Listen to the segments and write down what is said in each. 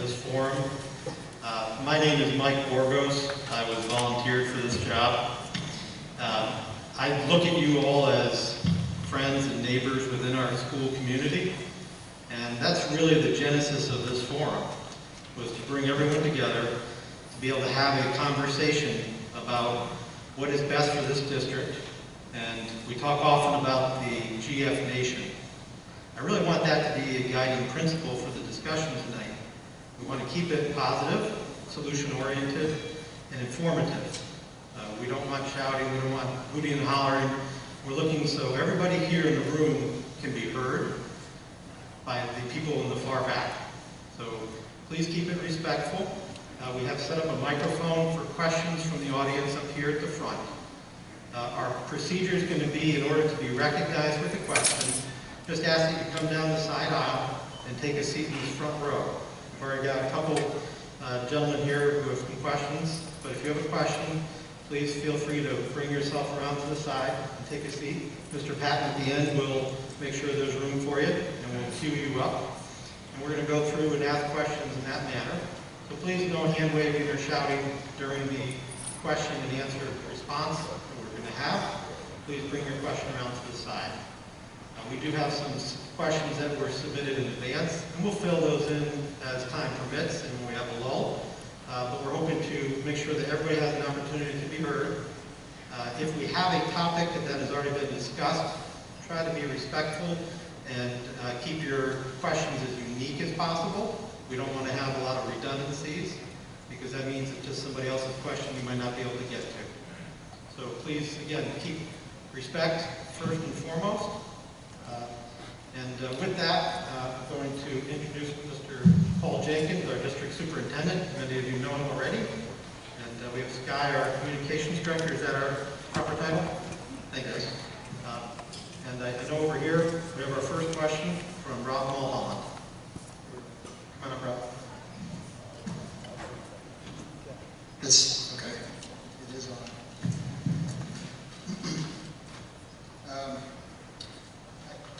this forum. My name is Mike Borgos. I was volunteered for this job. I look at you all as friends and neighbors within our school community, and that's really the genesis of this forum, was to bring everyone together to be able to have a conversation about what is best for this district. And we talk often about the GF Nation. I really want that to be a guiding principle for the discussion tonight. We want to keep it positive, solution-oriented, and informative. We don't want shouting, we don't want hooting and hollering. We're looking so everybody here in the room can be heard by the people in the far back. So please keep it respectful. We have set up a microphone for questions from the audience up here at the front. Our procedure is going to be, in order to be recognized with a question, just ask that you come down the side aisle and take a seat in this front row. We've already got a couple gentlemen here who have some questions, but if you have a question, please feel free to bring yourself around to the side and take a seat. Mr. Patton at the end will make sure there's room for you, and we'll queue you up. And we're going to go through and ask questions in that manner. So please no hand waving or shouting during the question and answer response that we're going to have. Please bring your question around to the side. We do have some questions that were submitted in advance, and we'll fill those in as time permits and when we have a lull. But we're hoping to make sure that everybody has an opportunity to be heard. If we have a topic that has already been discussed, try to be respectful and keep your questions as unique as possible. We don't want to have a lot of redundancies, because that means it's just somebody else's question you might not be able to get to. So please, again, keep respect first and foremost. With that, I'm going to introduce Mr. Paul Jenkins, our district superintendent. Many of you know him already. And we have Sky, our communications director. Is that our proper title? Thank you. And I know over here we have our first question from Rob Mulholland. Come on up, Rob. Okay. It is on.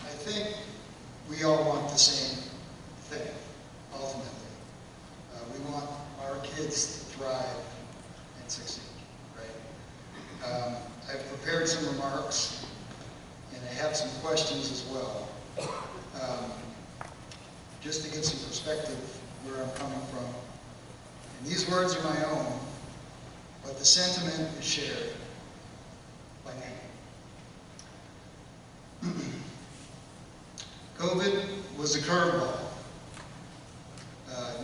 I think we all want the same thing, ultimately. We want our kids to thrive and succeed, right? I've prepared some remarks, and I have some questions as well. Just to get some perspective where I'm coming from. And these words are my own, but the sentiment is shared by many. COVID was a curveball.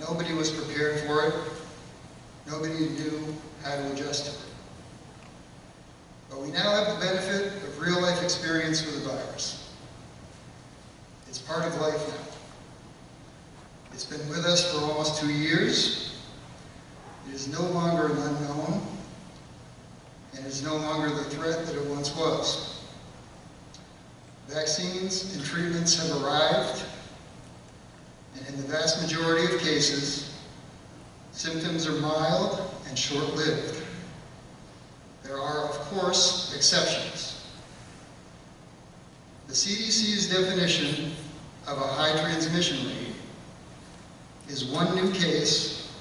Nobody was prepared for it. Nobody knew how to adjust to it. But we now have the benefit of real-life experience with the virus. It's part of life now. It's been with us for almost 2 years. It is no longer an unknown, and it is no longer the threat that it once was. Vaccines and treatments have arrived, and in the vast majority of cases, symptoms are mild and short-lived. There are, of course, exceptions. The CDC's definition of a high transmission rate is 1 new case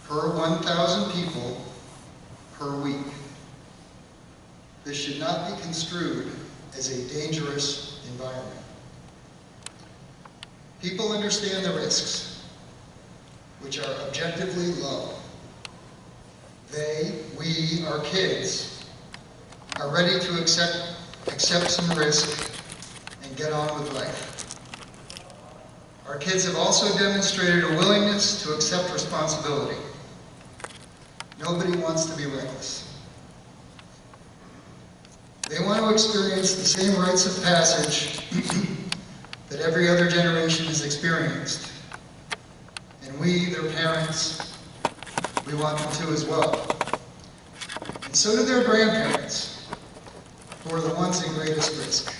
per 1,000 people per week. This should not be construed as a dangerous environment. People understand the risks, which are objectively low. They, we, our kids, are ready to accept some risk and get on with life. Our kids have also demonstrated a willingness to accept responsibility. Nobody wants to be reckless. They want to experience the same rites of passage that every other generation has experienced. And we, their parents, we want them to as well. And so do their grandparents, who are the ones in greatest risk.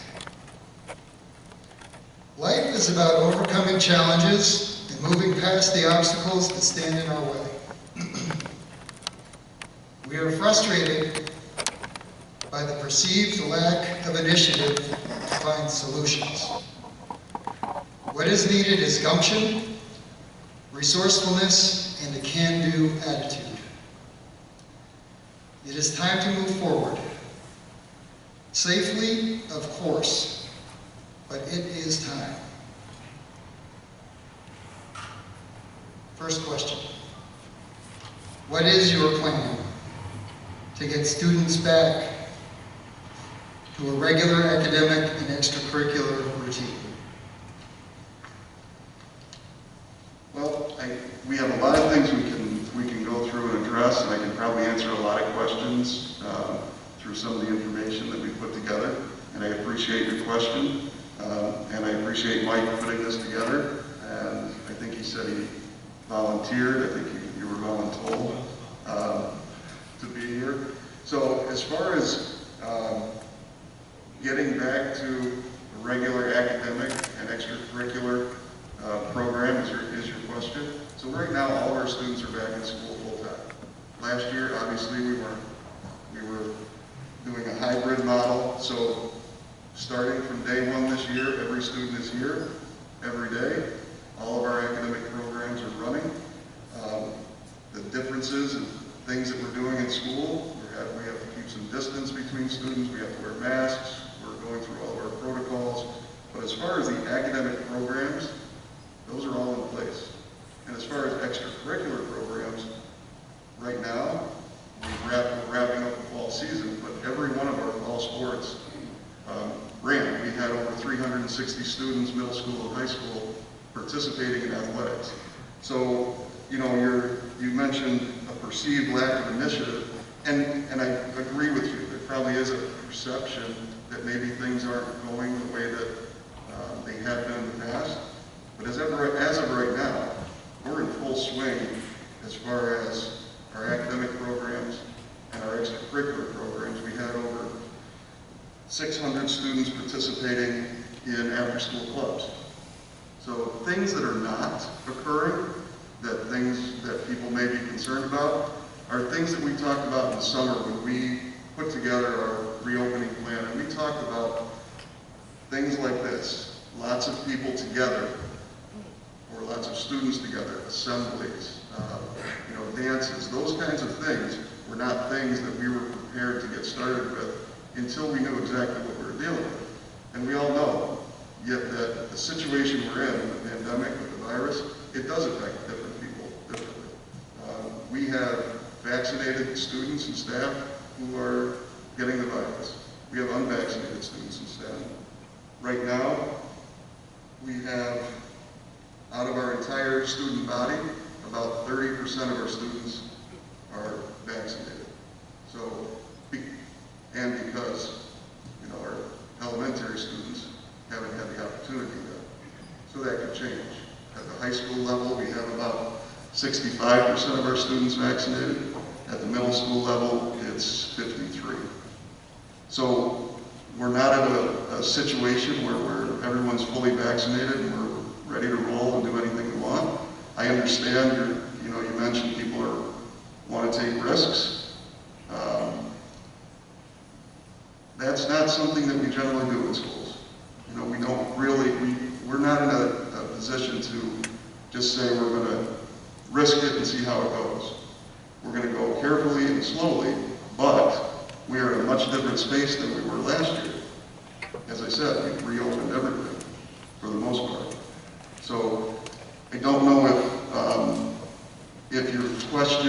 Life is about overcoming challenges and moving past the obstacles that stand in our way. We are frustrated by the perceived lack of initiative to find solutions. What is needed is gumption, resourcefulness, and a can-do attitude. It is time to move forward. Safely, of course, but it is time. First question. What is your plan to get students back to a regular academic and extracurricular routine? Well, we have a lot of things we can go through and address, and I can probably answer a lot of questions through some of the information that we put together. And I appreciate your question, and I appreciate Mike putting this together. And I think he said he volunteered. I think you were voluntold to be here. So as far as getting back to a regular academic and extracurricular program is your question. So right now, all of our students are back in school full-time. Last year, obviously, we were doing a hybrid model. So starting from day one this year, every student is here every day. All of our academic programs are running. The differences and things that we're doing in school, we have to keep some distance between students. We have to wear masks. We're going through all of our protocols. But as far as the academic programs, those are all in place. And as far as extracurricular programs, right now, we're wrapping up the fall season, but every one of our fall sports ran. We had over 360 students, middle school and high school, participating in athletics. So, you know, you mentioned a perceived lack of initiative, and I agree with you. There probably is a perception that maybe things aren't going the way that they have been in the past. But as of right now, we're in full swing as far as our academic programs and our extracurricular programs. We had over 600 students participating in after-school clubs. So things that are not occurring, things that people may be concerned about, are things that we talked about in the summer when we put together our reopening plan. And we talked about things like this: lots of people together, or lots of students together, assemblies, dances. Those kinds of things were not things that we were prepared to get started with until we knew exactly what we were dealing with. And we all know, yet that the situation we're in, the pandemic, with the virus, it does affect different people differently. We have vaccinated students and staff who are getting the virus. We have unvaccinated students and staff. Right now, we have, out of our entire student body, about 30% of our students are vaccinated. So, and because, our elementary students haven't had the opportunity yet. So that could change. At the high school level, we have about 65% of our students vaccinated. At the middle school level, it's 53. So we're not at a situation where everyone's fully vaccinated and we're ready to roll and do anything we want. I understand you mentioned people want to take risks. That's not something that we generally do in schools. We don't really, we're not in a position to just say we're going to risk it and see how it goes. We're going to go carefully and slowly, but we are in a much different space than we were last year. As I said, we've reopened everything for the most part. So I don't know if your question,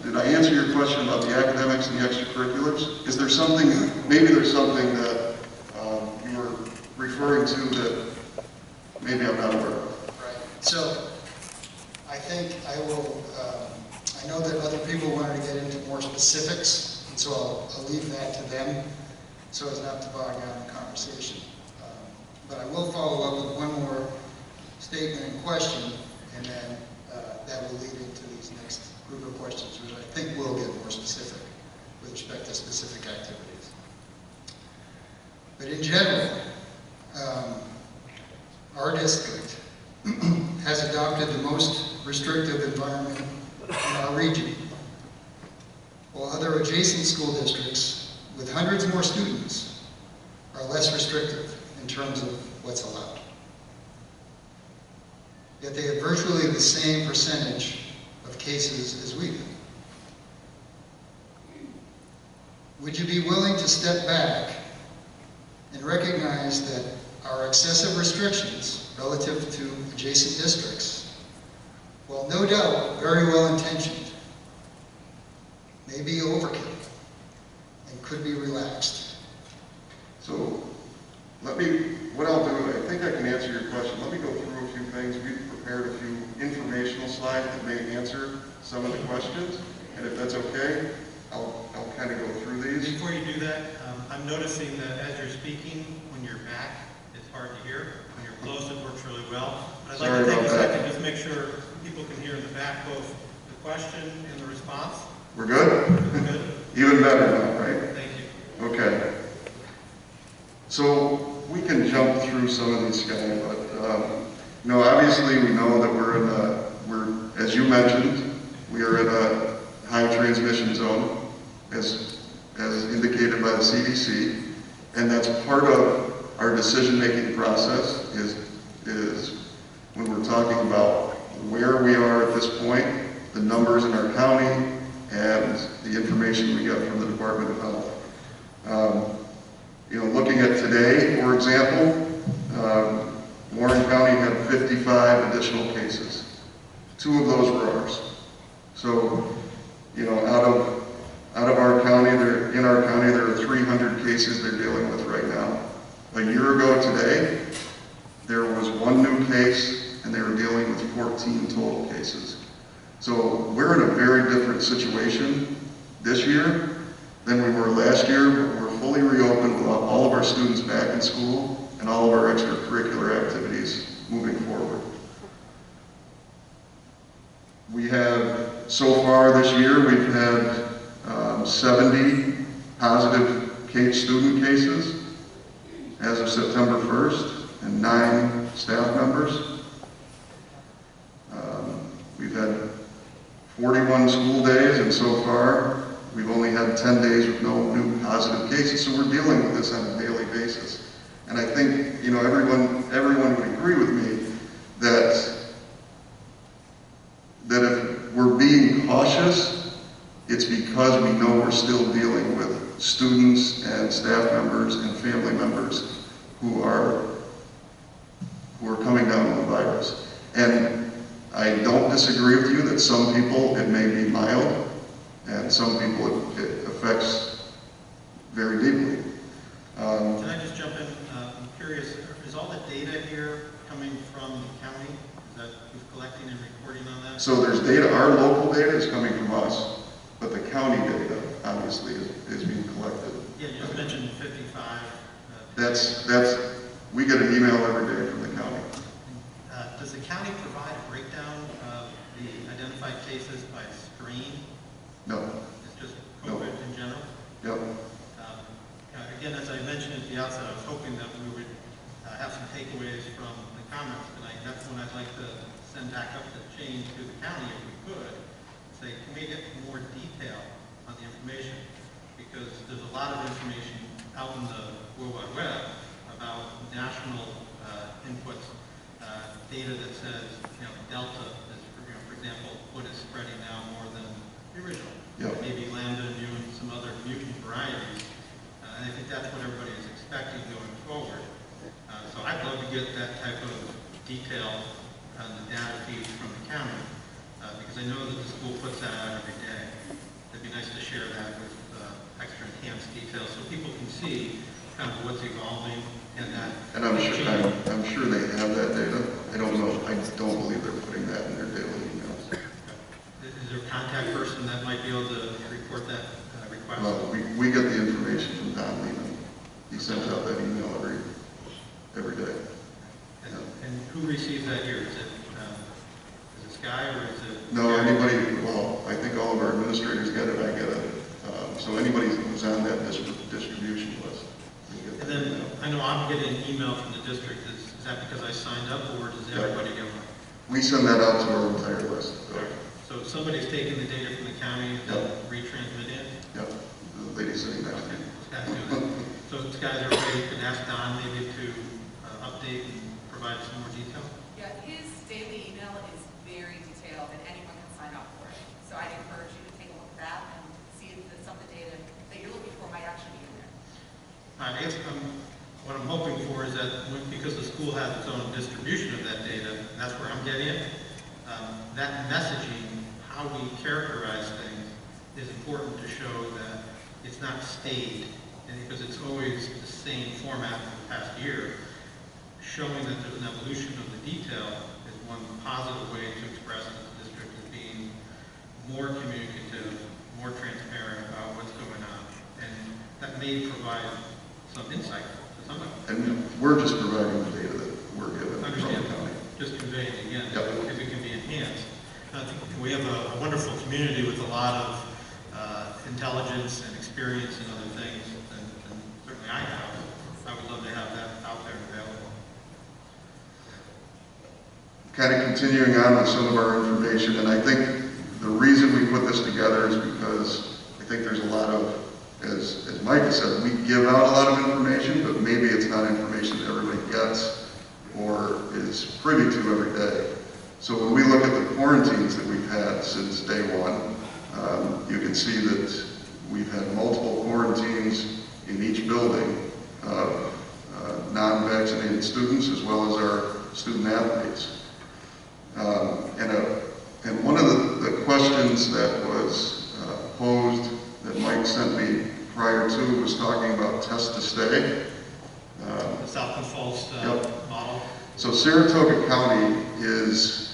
did I answer your question about the academics and the extracurriculars? Is there something, maybe there's something that you were referring to that maybe I'm not aware of? Right. So I think I will, I know that other people wanted to get into more specifics, and so I'll leave that to them so as not to bog down the conversation. But I will follow up with one more statement and question, and then that will lead into these next group of questions, which I think will get more specific with respect to specific activities. But in general, our district has adopted the most restrictive environment in our region, while other adjacent school districts with hundreds more students are less restrictive in terms of what's allowed. yet they have virtually the same percentage of cases as we do. Would you be willing to step back and recognize that our excessive restrictions relative to adjacent districts, while no doubt very well intentioned, may be overkill and could be relaxed? So what I'll do, I think I can answer your question. Let me go through a few things. We've prepared a few informational slides that may answer some of the questions, and if that's okay, I'll kind of go through these. Before you do that, I'm noticing that as you're speaking, when you're back, it's hard to hear. When you're close, it works really well. But I'd like to take a second, just make sure people can hear in the back both the question and the response. We're good? We're good? Even better now, right? Thank you. Okay. So we can jump through some of these, Sky, but obviously we know that we're, as you mentioned, we are in a high transmission zone, as indicated by the CDC, and that's part of our decision-making process is when we're talking about where we are at this point, the numbers in our county, and the information we get from the Department of Health. Looking at today, for example, Warren County had 55 additional cases. 2 of those were ours. So, out of our county, in our county, there are 300 cases they're dealing with right now. A year ago today, there was 1 new case, and they were dealing with 14 total cases. So we're in a very different situation this year than we were last year. We're fully reopened with all of our students back in school and all of our extracurricular activities moving forward. We have, so far this year, we've had 70 positive student cases as of September 1st, and 9 staff members. We've had 41 school days, and so far we've only had 10 days with no new positive cases. So we're dealing with this on a daily basis. And I think everyone would agree with me that if we're being cautious, it's because we know we're still dealing with students and staff members and family members who are coming down with the virus. And I don't disagree with you that some people it may be mild, and some people it affects very deeply. Can I just jump in? I'm curious, is all the data here coming from the county? Is that who's collecting and reporting on that? So there's data, our local data is coming from us, but the county data obviously is being collected. Yeah, you just mentioned 55. We get an email every day from the county. Does the county provide a breakdown of the identified cases by strain? No. It's just COVID in general? Yep. Again, as I mentioned at the outset, I was hoping that we would have some takeaways from the comments tonight. That's when I'd like to send back up the chain to the county if we could. Say, can we get more detail on the information? Because there's a lot of information out in the World Wide Web about national inputs, data that says, Delta is, for example, what is spreading now more than the original. Yep. Maybe Lambda immune, some other mutant varieties. And I think that's what everybody is expecting going forward. So I'd love to get that type of detail on the data feeds from the county, because I know that the school puts that out every day. It'd be nice to share that with extra enhanced details so people can see kind of what's evolving and that. And I'm sure they have that data. I don't know. I don't believe they're putting that in their daily emails. Is there a contact person that might be able to report that request? Well, we get the information from Don Lehman. He sends out that email every day. And who receives that here? Is it Sky or is it? No, anybody. Well, I think all of our administrators get it. I get it. So anybody who's on that distribution list. And then I know I'm getting an email from the district. Is that because I signed up, or does everybody get one? We send that out to our entire list. So somebody's taking the data from the county and retransmit it? Yep. The lady sitting next to me. Sky's doing it. So Sky's everybody could ask Don maybe to update and provide some more detail? Yeah, his daily email that messaging, how we characterize things, is important to show that it's not stayed, and because it's always the same format for the past year. Showing that there's an evolution of the detail is one positive way to express that the district is being more communicative, more transparent about what's going on, and that may provide some insight to some of it. And we're just providing the data that we're given from the Understand, county. just conveying it again, Yep. if it can be enhanced. I think we have a wonderful community with a lot of intelligence and experience and other things, and certainly I have. I would love to have that out there and available. Kind of continuing on with some of our information, and I think the reason we put this together is because I think there's a lot of, as Mike said, we give out a lot of information, but maybe it's not information that everybody gets or is privy to every day. So when we look at the quarantines that we've had since day one, you can see that we've had multiple quarantines in each building of non-vaccinated students as well as our student athletes. And one of the questions that was posed that Mike sent me prior to was talking about test to stay. The South Falls Yep. model. So Saratoga County is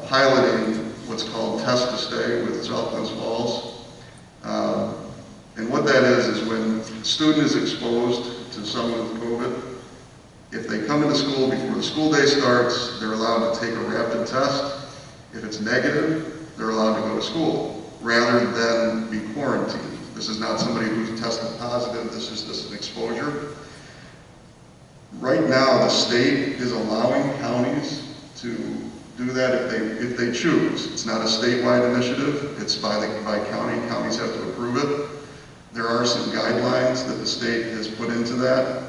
piloting what's called test to stay with South Falls. And what that is when a student is exposed to someone with COVID, if they come into school before the school day starts, they're allowed to take a rapid test. If it's negative, they're allowed to go to school rather than be quarantined. This is not somebody who's tested positive, this is just an exposure. Right now, the state is allowing counties to do that if they choose. It's not a statewide initiative, it's by county. Counties have to approve it. There are some guidelines that the state has put into that.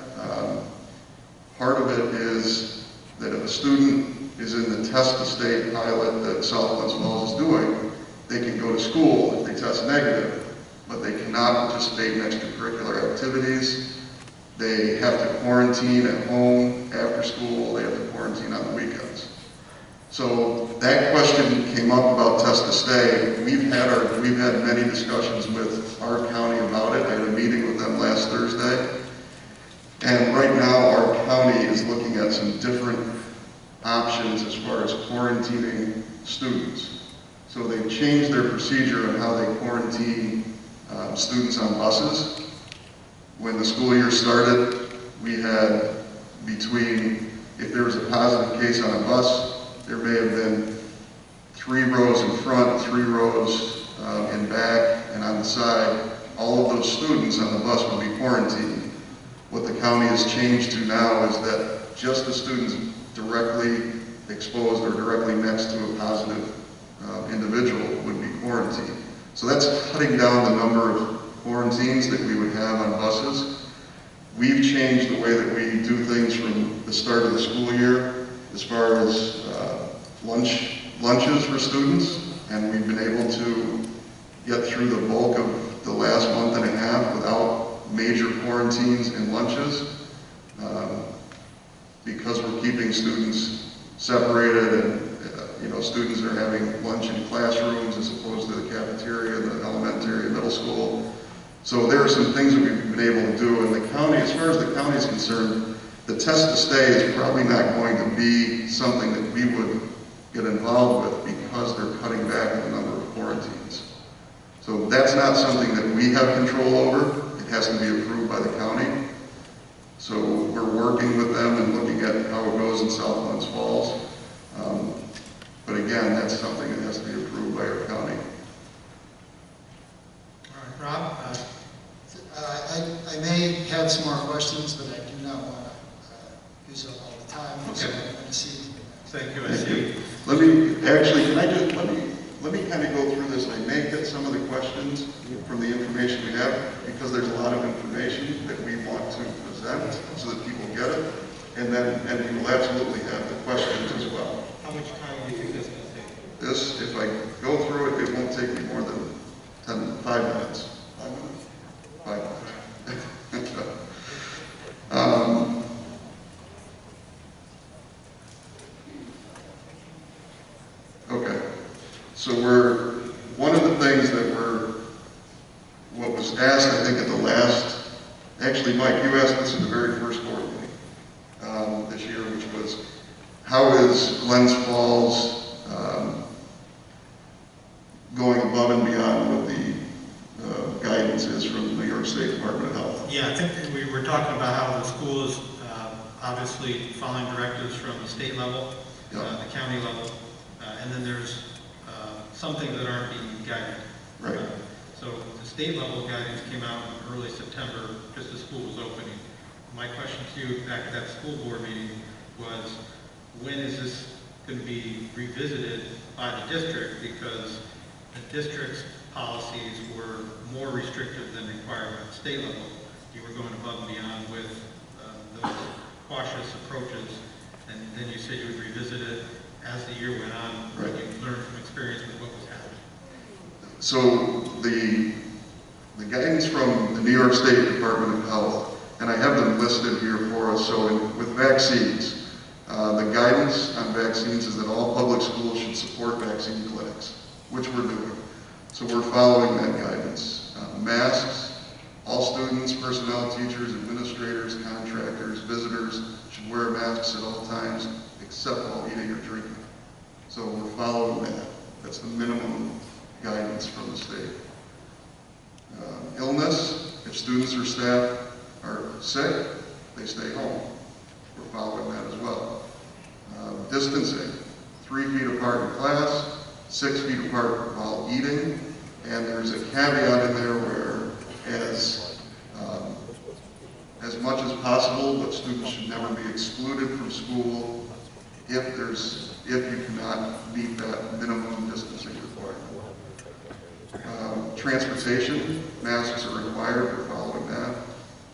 Part of it is that if a student is in the test to stay pilot that South Falls is doing, they can go to school if they test negative, but they cannot participate in extracurricular activities. They have to quarantine at home after school. They have to quarantine on the weekends. So that question came up about test to stay. We've had many discussions with our county about it. I had a meeting with them last Thursday. And right now our county is looking at some different options as far as quarantining students. So they've changed their procedure on how they quarantine students on buses. When the school year started, we had if there was a positive case on a bus, there may have been 3 rows in front, 3 rows in back, and on the side. All of those students on the bus would be quarantined. What the county has changed to now is that just the students directly exposed or directly next to a positive individual would be quarantined. So that's cutting down the number of quarantines that we would have on buses. We've changed the way that we do things from the start of the school year as far as lunches for students, and we've been able to get through the bulk of the last month and a half without major quarantines and lunches because we're keeping students separated, and students are having lunch in classrooms as opposed to the cafeteria, the elementary and middle school. So there are some things that we've been able to do, and the county, as far as the county is concerned, the test to stay is probably not going to be something that we would get involved with because they're cutting back the number of quarantines. So that's not something that we have control over. It has to be approved by the county. So we're working with them and looking at how it goes in South Falls. But again, that's something that has to be approved by our county. All right, Rob? I may have some more questions, but I do not want to use up all the time. So Okay. I'm going to see. Thank you, I see. Let me kind of go through this. I may hit some of the questions from the information we have because there's a lot of information that we want to present so that people get it. And we will absolutely have the questions as well. How much time do you think this is going to take? This, if I go through it, it won't take me more than 5 minutes. 5 minutes? 5 minutes. So one of the things that what was asked, I think, at the last, actually, Mike, you asked this at the very first board meeting this year, which was, how is Glens Falls going above and beyond what the guidance is from the New York State Department of Health? Yeah, I think we were talking about how the school is obviously following directives from the state level, the county level, and then there's some things that aren't being guided. Right. So the state level guidance came out in early September, just as school was opening. My question to you back at that school board meeting was, when is this going to be revisited by the district? Because the district's policies were more restrictive than required by the state level. You were going above and beyond with those cautious approaches, and then you said you would revisit it as the year went on, right. You learned from experience with what was happening. So the guidance from the New York State Department of Health, and I have them listed here for us. So with vaccines, the guidance on vaccines is that all public schools should support vaccine clinics, which we're doing. So we're following that guidance. Masks, all students, personnel, teachers, administrators, contractors, visitors should wear masks at all times except while eating or drinking. So we're following that. That's the minimum guidance from the state. Illness, if students or staff are sick, they stay home. We're following that as well. Distancing, 3 feet apart in class, 6 feet apart while eating, and there's a caveat in there where as much as possible, but students should never be excluded from school if you cannot meet that minimum distancing requirement. Transportation, masks are required, we're following that.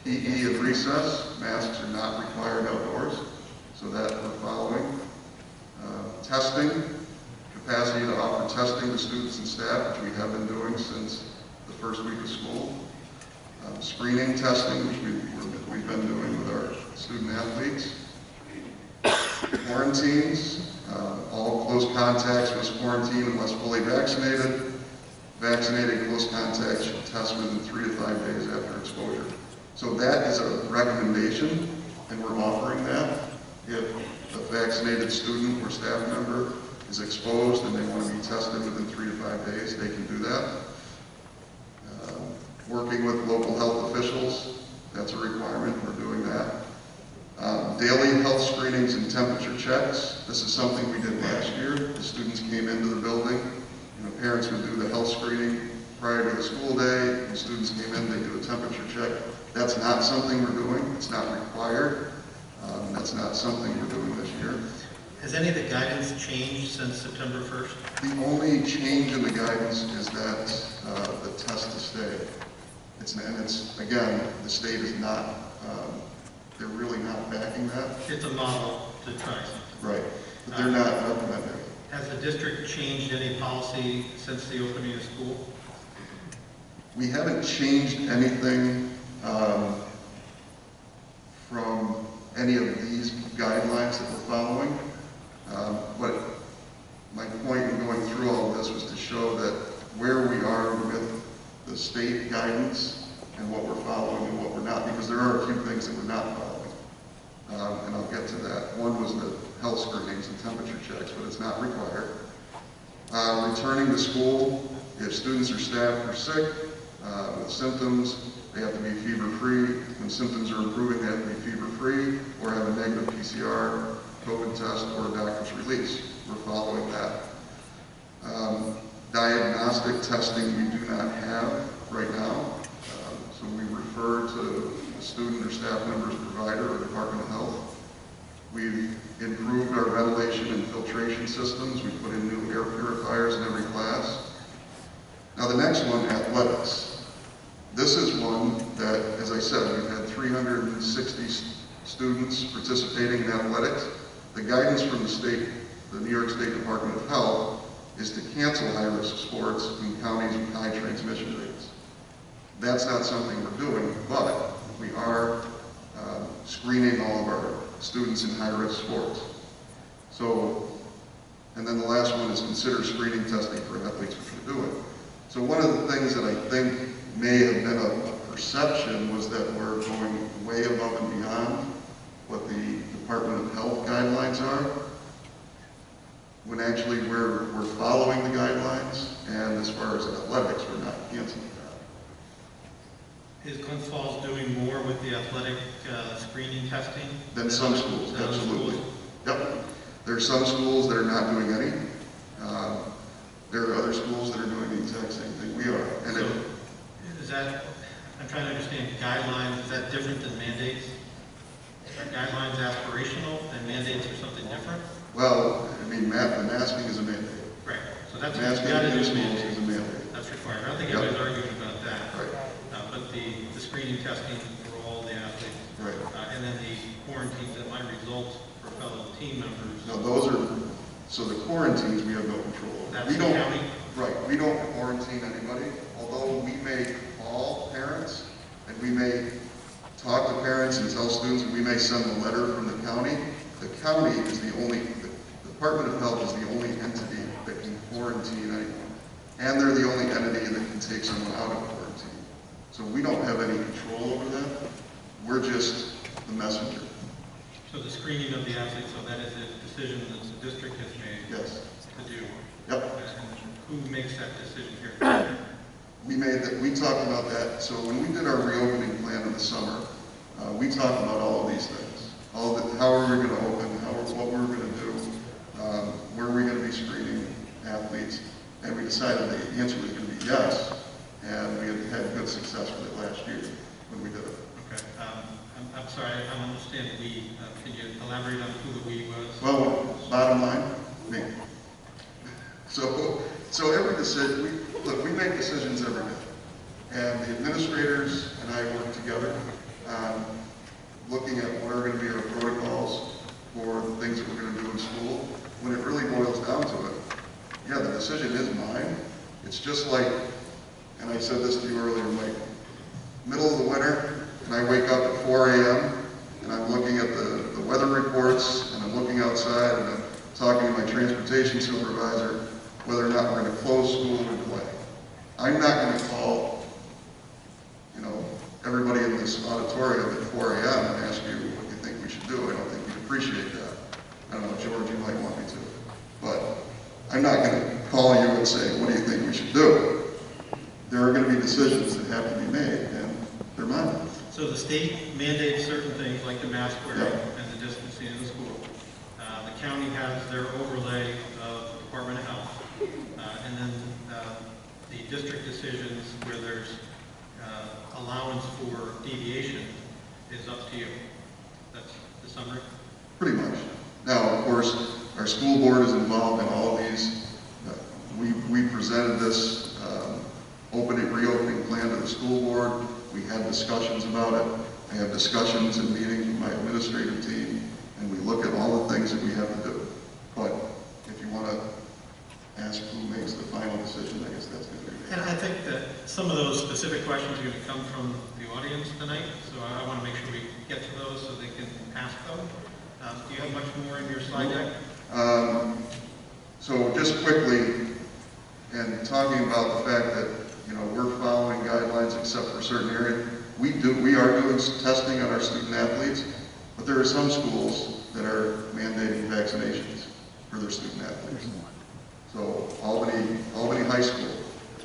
PE and recess, masks are not required outdoors, so that we're following. Testing, capacity to offer testing to students and staff, which we have been doing since the first week of school. Screening testing, which we've been doing with our student athletes. Quarantines, all close contacts must quarantine unless fully vaccinated. Vaccinated close contacts should test within 3 to 5 days after exposure. So that is a recommendation, and we're offering that. If a vaccinated student or staff member is exposed and they want to be tested within 3 to 5 days, they can do that. Working with local health officials, that's a requirement, we're doing that. Daily health screenings and temperature checks. This is something we did last year. The students came into the building, parents would do the health screening prior to the school day. When students came in, they do a temperature check. That's not something we're doing. It's not required. That's not something we're doing this year. Has any of the guidance changed since September 1st? The only change in the guidance is that the test to stay. It's again, the state is not, they're really not backing that. It's a model to try something. Right, but they're not recommending it. Has the district changed any policy since the opening of school? We haven't changed anything from any of these guidelines that we're following. But my point in going through all of this was to show that where we are with the state guidance and what we're following and what we're not, because there are a few things that we're not following. And I'll get to that. One was the health screenings and temperature checks, but it's not required. Returning to school, if students or staff are sick with symptoms, they have to be fever-free. When symptoms are improving, they have to be fever-free or have a negative PCR, COVID test, or a doctor's release. We're following that. Diagnostic testing we do not have right now. So we refer to the student or staff member's provider or Department of Health. We've improved our ventilation and filtration systems. We put in new air purifiers in every class. Now the next one, athletics. This is one that, as I said, we've had 360 students participating in athletics. The guidance from the state, the New York State Department of Health, is to cancel high-risk sports in counties with high transmission rates. That's not something we're doing, but we are screening all of our students in high-risk sports. So And then the last one is consider screening testing for athletes, which we're doing. So one of the things that I think may have been a perception was that we're going way above and beyond what the Department of Health guidelines are, when actually we're following the guidelines, and as far as athletics, we're not canceling that. Is Glens Falls doing more with the athletic screening testing? Than some schools, absolutely. Yep. There are some schools that are not doing any. There are other schools that are doing the exact same thing we are. And so is that, I'm trying to understand, guidelines, is that different than mandates? Are guidelines aspirational and mandates are something different? well, I mean, the masking is a mandate. Right. So that's Masking got to do in with schools mandates. is a mandate. That's required. I don't think Yep. anybody's arguing about that. Right. But the screening testing for all the athletes, Right. and then the quarantines that might result for fellow team members. Now, those are, so the quarantines we have no control over. That's We the don't, county? right, we don't quarantine anybody, although we may call parents and we may talk to parents and tell students, and we may send a letter from the county. The county is the only, the Department of Health is the only entity that can quarantine anyone. And they're the only entity that can take someone out of quarantine. So we don't have any control over that. We're just the messenger. So the screening of the athletes, so that is a decision that the district has made Yes. to do. Yep. And who makes that decision here? We made that, we talked about that. So when we did our reopening plan in the summer, we talked about all of these things. All of the, how are we going to open, what we're going to do, where are we going to be screening athletes, and we decided the answer was going to be yes, and we had good success with it last year when we did it. Okay. I'm sorry, I don't understand we. Can you elaborate on who the we was? Well, bottom line, me. So every decision, look, we make decisions every day. And the administrators and I work together on looking at what are going to be our protocols for the things that we're going to do in school. When it really boils down to it, yeah, the decision is mine. It's just like, and I said this to you earlier, Mike, middle of the winter, and I wake up at 4 a.m., and I'm looking at the weather reports, and I'm looking outside, and I'm talking to my transportation supervisor whether or not we're going to close school or play. I'm not going to call, everybody in this auditorium at 4 a.m. and ask you what you think we should do. I don't think you'd appreciate that. I don't know, George, you might want me to. But I'm not going to call you and say, what do you think we should do? There are going to be decisions that have to be made, and they're mine. So the state mandates certain things like the mask wearing Yep. and the distancing in the school. The county has their overlay of the Department of Health. And then the district decisions where there's allowance for deviation is up to you. That's the summary? Pretty much. Now, of course, our school board is involved in all of these. We presented this reopening plan to the school board. We had discussions about it. I have discussions and meetings with my administrative team, and we look at all the things that we have to do. But if you want to ask who makes the final decision, I guess that's going to be. And I think that some of those specific questions are going to come from the audience tonight, so I want to make sure we get to those so they can ask them. Do you have much more in your slide deck? So just quickly, and talking about the fact that we're following guidelines except for certain areas, we are doing testing on our student athletes, but there are some schools that are mandating vaccinations for their student athletes. So Albany High School,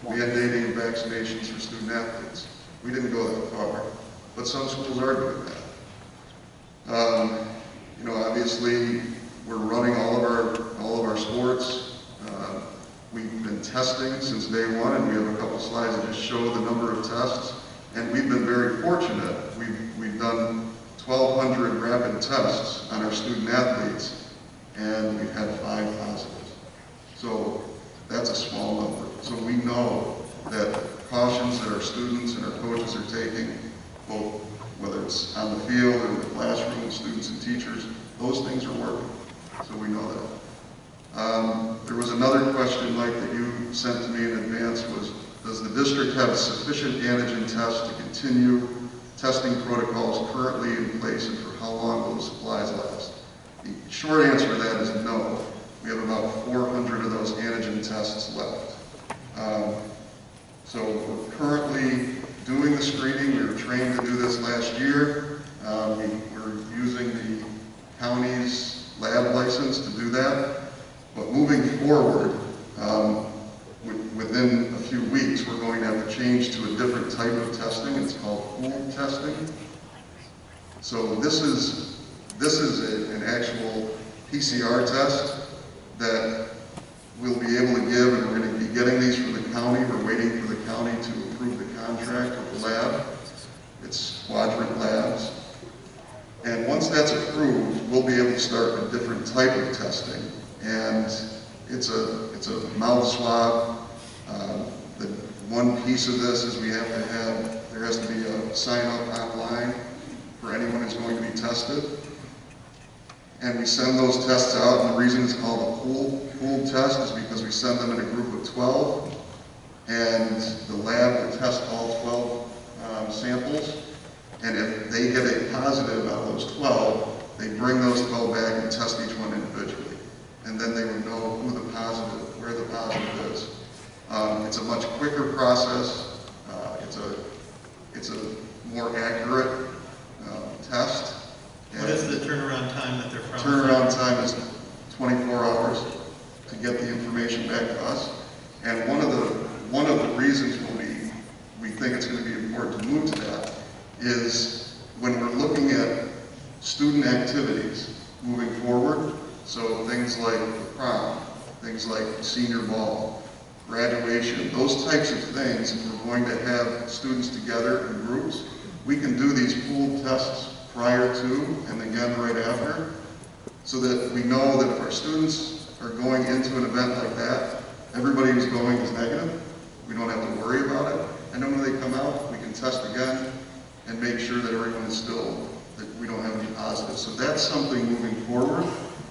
mandating vaccinations for student athletes. We didn't go that far, but some schools are doing that. Obviously, we're running all of our sports. We've been testing since day one, and we have a couple slides that just show the number of tests. And we've been very fortunate. We've done 1,200 rapid tests on our student athletes, and we've had 5 positives. So that's a small number. So we know that precautions that our students and our coaches are taking, both whether it's on the field or in the classroom, students and teachers, those things are working. So we know that. There was another question, Mike, that you sent to me in advance was, does the district have a sufficient antigen test to continue testing protocols currently in place, and for how long will the supplies last? The short answer to that is no. We have about 400 of those antigen tests left. So we're currently doing the screening. We were trained to do this last year. We're using the county's lab license to do that. But moving forward, within a few weeks, we're going to have to change to a different type of testing. It's called pooled testing. So this is an actual PCR test that we'll be able to give, and we're going to be getting these from the county. We're waiting for the county to approve the contract with the lab. It's Quadrant Labs. And once that's approved, we'll be able to start a different type of testing. And it's a mouth swab. The one piece of this is there has to be a sign up online for anyone who's going to be tested. And we send those tests out, and the reason it's called a pooled test is because we send them in a group of 12, and the lab will test all 12 samples, and if they get a positive out of those 12, they bring those 12 back and test each one individually. And then they would know where the positive is. It's a much quicker process. It's a more accurate test. What is the turnaround time that they're from? Turnaround time is 24 hours to get the information back to us. And one of the reasons we think it's going to be important to move to that is when we're looking at student activities moving forward, so things like the prom, things like senior ball, graduation, those types of things, if we're going to have students together in groups, we can do these pooled tests prior to and again right after, so that we know that if our students are going into an event like that, everybody who's going is negative. We don't have to worry about it. And then when they come out, we can test again and make sure that everyone is that we don't have any positives. So that's something moving forward.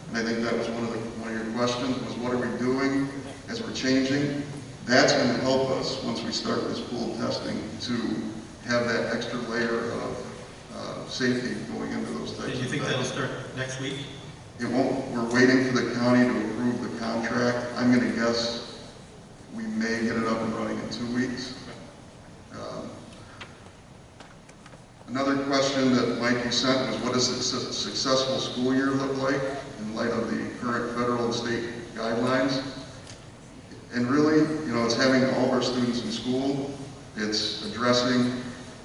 And I think that was one of your questions, was what are we doing as we're changing? That's going to help us once we start this pooled testing to have that extra layer of safety going into those types of Do you think that'll start next week? It won't. We're waiting for the county to approve the contract. I'm going to guess we may get it up and running in 2 weeks. Another question that might be sent was, what does a successful school year look like in light of the current federal and state guidelines? And really, it's having all of our students in school. It's addressing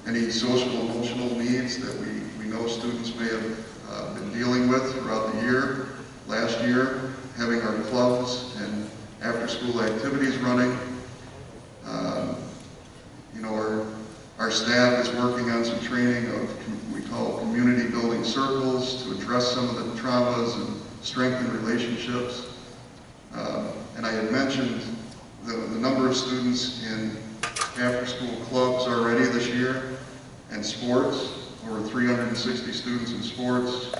any social emotional needs that we know students may have been dealing with throughout the year. Last year, having our clubs and after-school activities running. Our staff is working on some training of we call community building circles to address some of the traumas and strengthen relationships. And I had mentioned the number of students in after-school clubs already this year, and sports, over 360 students in sports,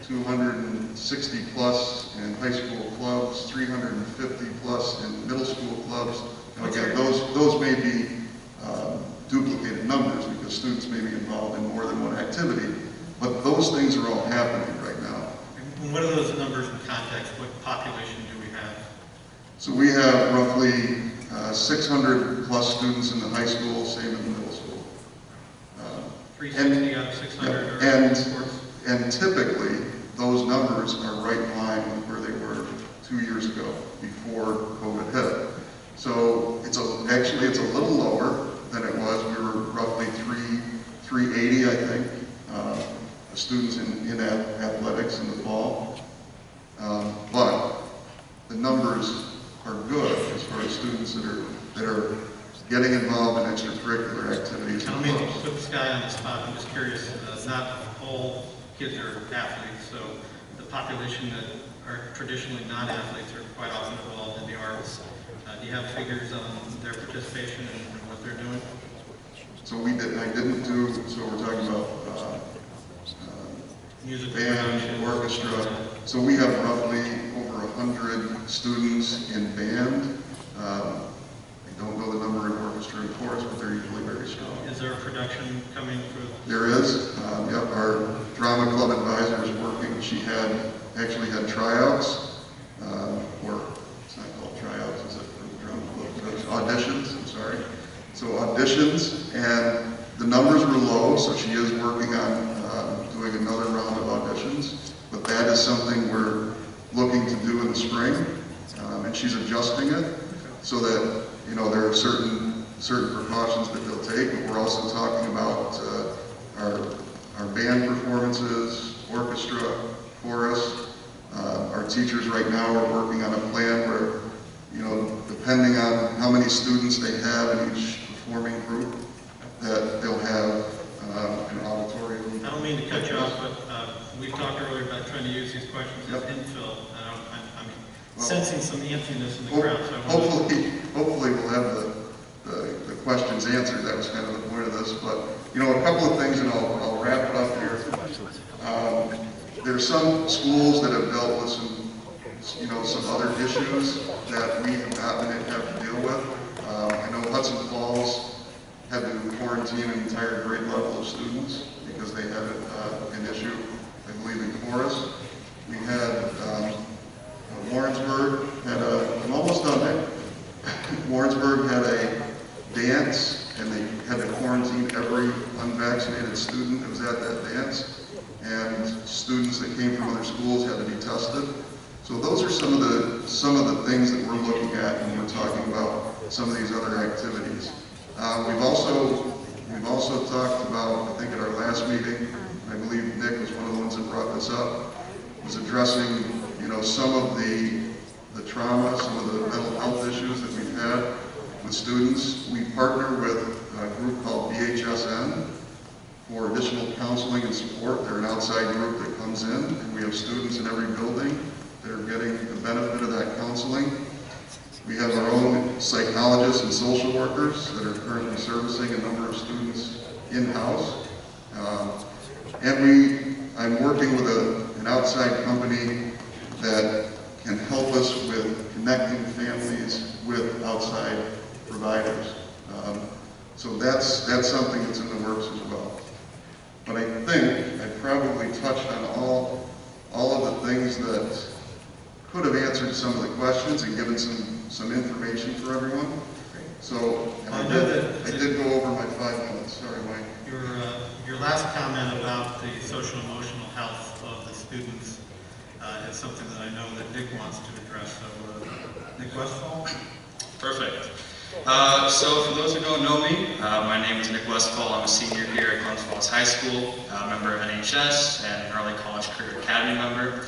260 plus in high school clubs, 350 plus in middle school clubs. And again, those may be duplicated numbers because students may be involved in more than one activity, but those things are all happening right now. And what are those numbers in context? What population do we have? So we have roughly 600 plus students in the high school, same in the middle school. 360 out of 600 sports? And typically, those numbers are right in line with where they were 2 years ago, before COVID hit. So actually it's a little lower than it was. We were roughly 380, I think, students in athletics in the fall. But the numbers are good as far as students that are getting involved in extracurricular activities. I don't mean to put this guy on the spot. I'm just curious. Not all kids are athletes, so the population that are traditionally not athletes are quite often involved in the arts. Do you have figures on their participation and what they're doing? So I didn't do, so we're talking about Music band, orchestra. So we have roughly over 100 students in band. I don't know the number in orchestra and chorus, but they're usually very strong. Is there a production coming for? There is. Yep, our drama club advisor is working. She actually had tryouts auditions, I'm sorry. So auditions, and the numbers were low, so she is working on doing another round of auditions. But that is something we're looking to do in the spring, and she's adjusting it so that, you know, there are certain precautions that they'll take, but we're also talking about our band performances, orchestra, chorus. Our teachers right now are working on a plan where, you know, depending on how many students they have in each performing group, that they'll have an auditorium. I don't mean to cut you off, but we've talked earlier about trying to use these questions as infill. I'm sensing some emptiness in the crowd. So hopefully we'll have the questions answered. That was kind of the point of this. But, you know, a couple of things, and I'll wrap it up here. There are some schools that have dealt with some other issues that we have not been able to deal with. I know Hudson Falls had to quarantine an entire grade level of students because they had an issue, I believe, in chorus. We had Warrensburg I'm almost done there. Warrensburg had a dance, and they had to quarantine every unvaccinated student that was at that dance. And students that came from other schools had to be tested. So those are some of the things that we're looking at when we're talking about some of these other activities. We've also talked about, I think at our last meeting, I believe Nick was one of the ones that brought this up, was addressing, you know, some of the trauma, some of the mental health issues that we've had with students. We partner with a group called BHSN for additional counseling and support. They're an outside group that comes in, and we have students in every building that are getting the benefit of that counseling. We have our own psychologists and social workers that are currently servicing a number of students in-house. I'm working with an outside company that can help us with connecting families with outside providers. So that's something that's in the works as well. But I think I probably touched on all of the things that could have answered some of the questions and given some information for everyone. So I did go over my 5 minutes. Sorry, Mike. Your last comment about the social emotional health of the students is something that I know that Nick wants to address. So, Nick Westfall? Perfect. So for those who don't know me, my name is Nick Westfall. I'm a senior here at Glens Falls High School, a member of NHS, and an early college career academy member.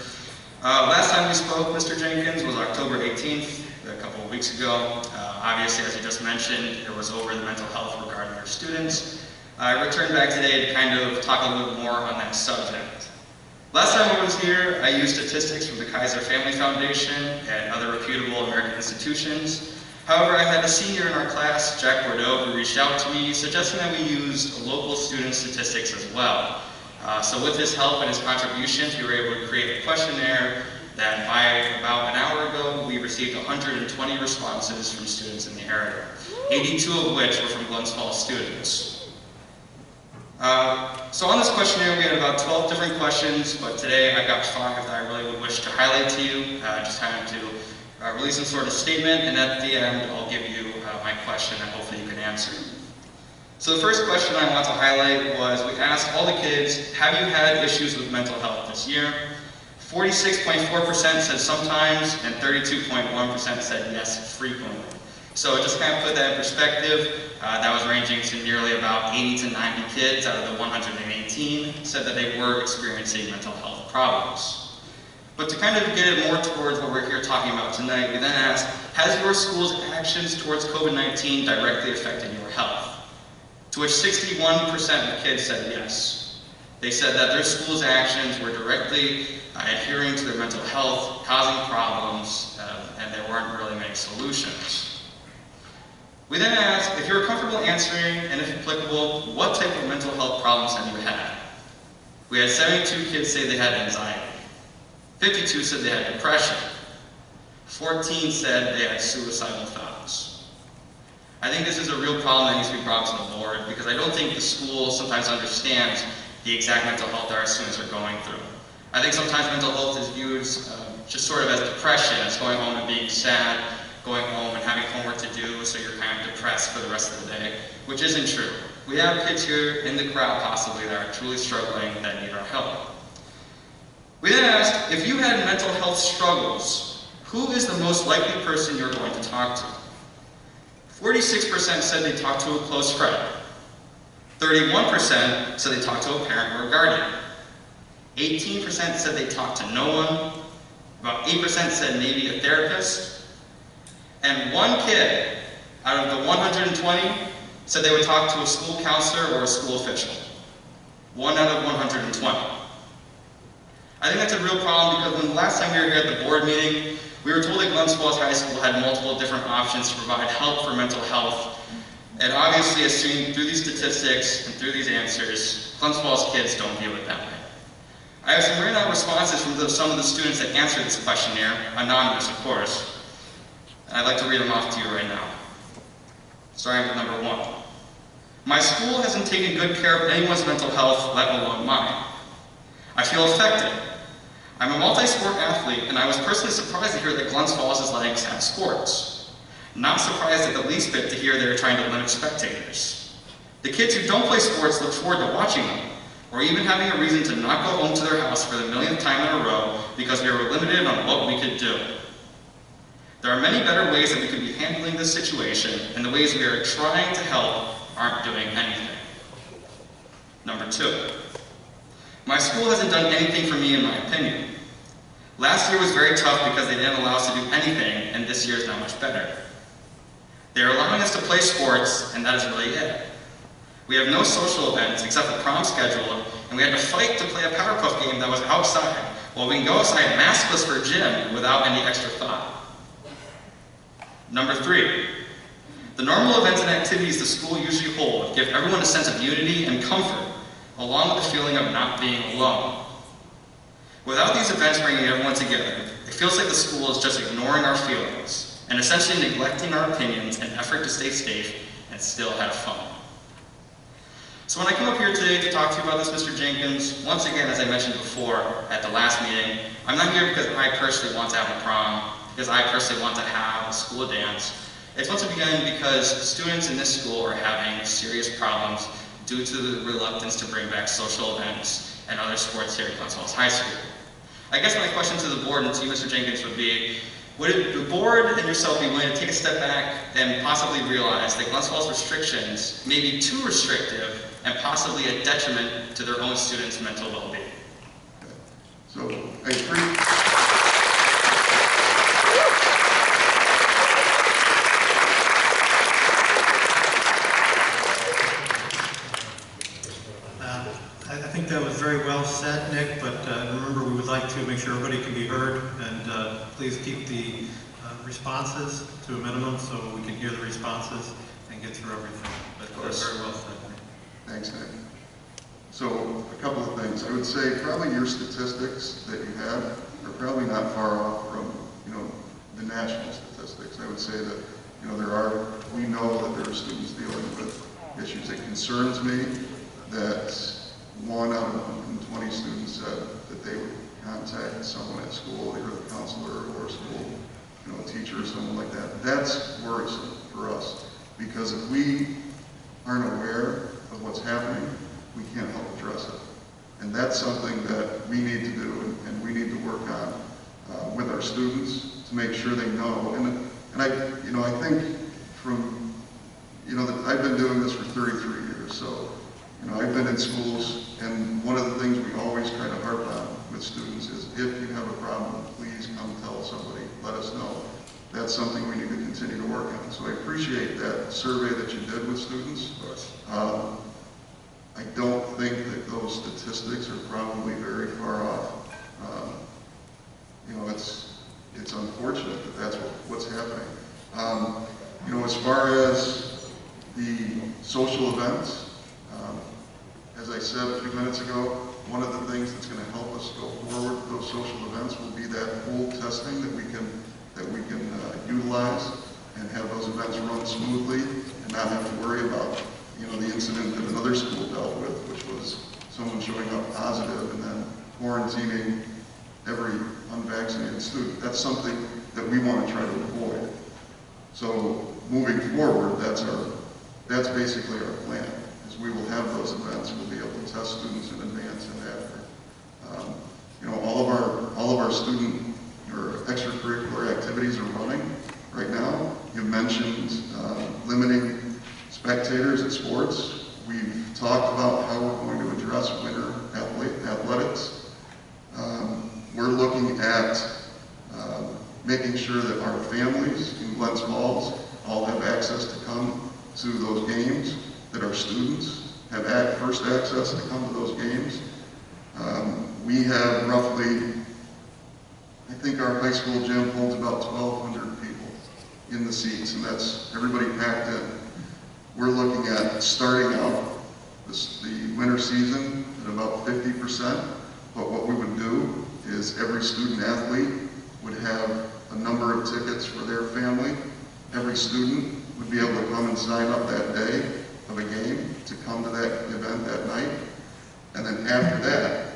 Last time we spoke, Mr. Jenkins, was October 18th, a couple of weeks ago. Obviously, as you just mentioned, it was over the mental health regarding our students. I returned back today to kind of talk a little bit more on that subject. Last time I was here, I used statistics from the Kaiser Family Foundation and other reputable American institutions. However, I had a senior in our class, Jack Bordeaux, who reached out to me suggesting that we use local student statistics as well. So with his help and his contributions, we were able to create a questionnaire that by about an hour ago, we received 120 responses from students in the area, 82 of which were from Glens Falls students. So on this questionnaire, we had about 12 different questions, but today I've got 5 that I really would wish to highlight to you, just kind of to release some sort of statement, and at the end, I'll give you my question and hopefully you can answer. So the first question I want to highlight was, we asked all the kids, have you had issues with mental health this year? 46.4% said sometimes, and 32.1% said yes, frequently. So just kind of put that in perspective, that was ranging to nearly about 80 to 90 kids out of the 118 said that they were experiencing mental health problems. But to kind of get it more towards what we're here talking about tonight, we then asked, has your school's actions towards COVID-19 directly affected your health? To which 61% of the kids said yes. They said that their school's actions were directly adhering to their mental health, causing problems, and there weren't really many solutions. We then asked, if you're comfortable answering, and if applicable, what type of mental health problems have you had? We had 72 kids say they had anxiety. 52 said they had depression. 14 said they had suicidal thoughts. I think this is a real problem that needs to be brought to the board, because I don't think the school sometimes understands the exact mental health that our students are going through. I think sometimes mental health is viewed just sort of as depression, as going home and being sad, going home and having homework to do, so you're grass for the rest of the day, which isn't true. We have kids here in the crowd possibly that are truly struggling that need our help. We then asked, if you had mental health struggles, who is the most likely person you're going to talk to? 46% said they talked to a close friend. 31% said they talked to a parent or a guardian. 18% said they talked to no one. About 8% said maybe a therapist. And one kid out of the 120 said they would talk to a school counselor or a school official. 1 out of 120. I think that's a real problem because when the last time we were here at the board meeting, we were told that Glens Falls High School had multiple different options to provide help for mental health. And obviously, as seen through these statistics and through these answers, Glens Falls kids don't view it that way. I have some written out responses from some of the students that answered this questionnaire, anonymous of course. And I'd like to read them off to you right now. Starting with number 1. My school hasn't taken good care of anyone's mental health, let alone mine. I feel affected. I'm a multi-sport athlete, and I was personally surprised to hear that Glens Falls Athletics have sports. Not surprised at the least bit to hear they're trying to limit spectators. The kids who don't play sports look forward to watching them, or even having a reason to not go home to their house for the millionth time in a row because we were limited on what we could do. There are many better ways that we could be handling this situation, and the ways we are trying to help aren't doing anything. Number 2. My school hasn't done anything for me in my opinion. Last year was very tough because they didn't allow us to do anything, and this year is not much better. They're allowing us to play sports, and that is really it. We have no social events except for prom scheduled, and we had to fight to play a Power Puff game that was outside, while we can go outside maskless for gym without any extra thought. Number 3. The normal events and activities the school usually hold give everyone a sense of unity and comfort, along with the feeling of not being alone. Without these events bringing everyone together, it feels like the school is just ignoring our feelings and essentially neglecting our opinions in an effort to stay safe and still have fun. So when I come up here today to talk to you about this, Mr. Jenkins, once again, as I mentioned before at the last meeting, I'm not here because I personally want to have a prom, because I personally want to have a school dance. It's once again because students in this school are having serious problems due to the reluctance to bring back social events and other sports here at Glens Falls High School. I guess my question to the board and to you, Mr. Jenkins, would be, would the board and yourself be willing to take a step back and possibly realize that Glens Falls restrictions may be too restrictive and possibly a detriment to their own students' mental well-being? So I agree. I think that was very well said, Nick, but remember we would like to make sure everybody can be heard, and please keep the responses to a minimum so we can hear the responses and get through everything. But that's very well said, Nick. Thanks, Nick. So a couple of things. I would say probably your statistics that you have are probably not far off from, the national statistics. I would say that, we know that there are students dealing with issues. It concerns me that 1 out of 120 students said that they would contact someone at school, either the counselor or a school, a teacher or someone like that. That's worrisome for us because if we aren't aware of what's happening, we can't help address it. And that's something that we need to do and we need to work on with our students to make sure they know. And I think from, I've been doing this for 33 years, so I've been in schools, and one of the things we always try to harp on with students is if you have a problem, please come tell somebody, let us know. That's something we need to continue to work on. So I appreciate that survey that you did with students. I don't think that those statistics are probably very far off. It's unfortunate that that's what's happening. As far as the social events, as I said a few minutes ago, one of the things that's going to help us go forward with those social events will be that pool testing that we can utilize and have those events run smoothly and not have to worry about the incident that another school dealt with, which was someone showing up positive and then quarantining every unvaccinated student. That's something that we want to try to avoid. So moving forward, that's basically our plan, is we will have those events, we'll be able to test students in advance and after. You know, all of our student or extracurricular activities are running right now. You mentioned limiting spectators at sports. We've talked about how we're going to address winter athletics. We're looking at making sure that our families in Glens Falls all have access to come to those games, that our students have first access to come to those games. We have roughly, I think our high school gym holds about 1,200 people in the seats, and that's everybody packed in. We're looking at starting out the winter season at about 50%, but what we would do is every student athlete would have a number of tickets for their family. Every student would be able to come and sign up that day of a game to come to that event that night. And then after that,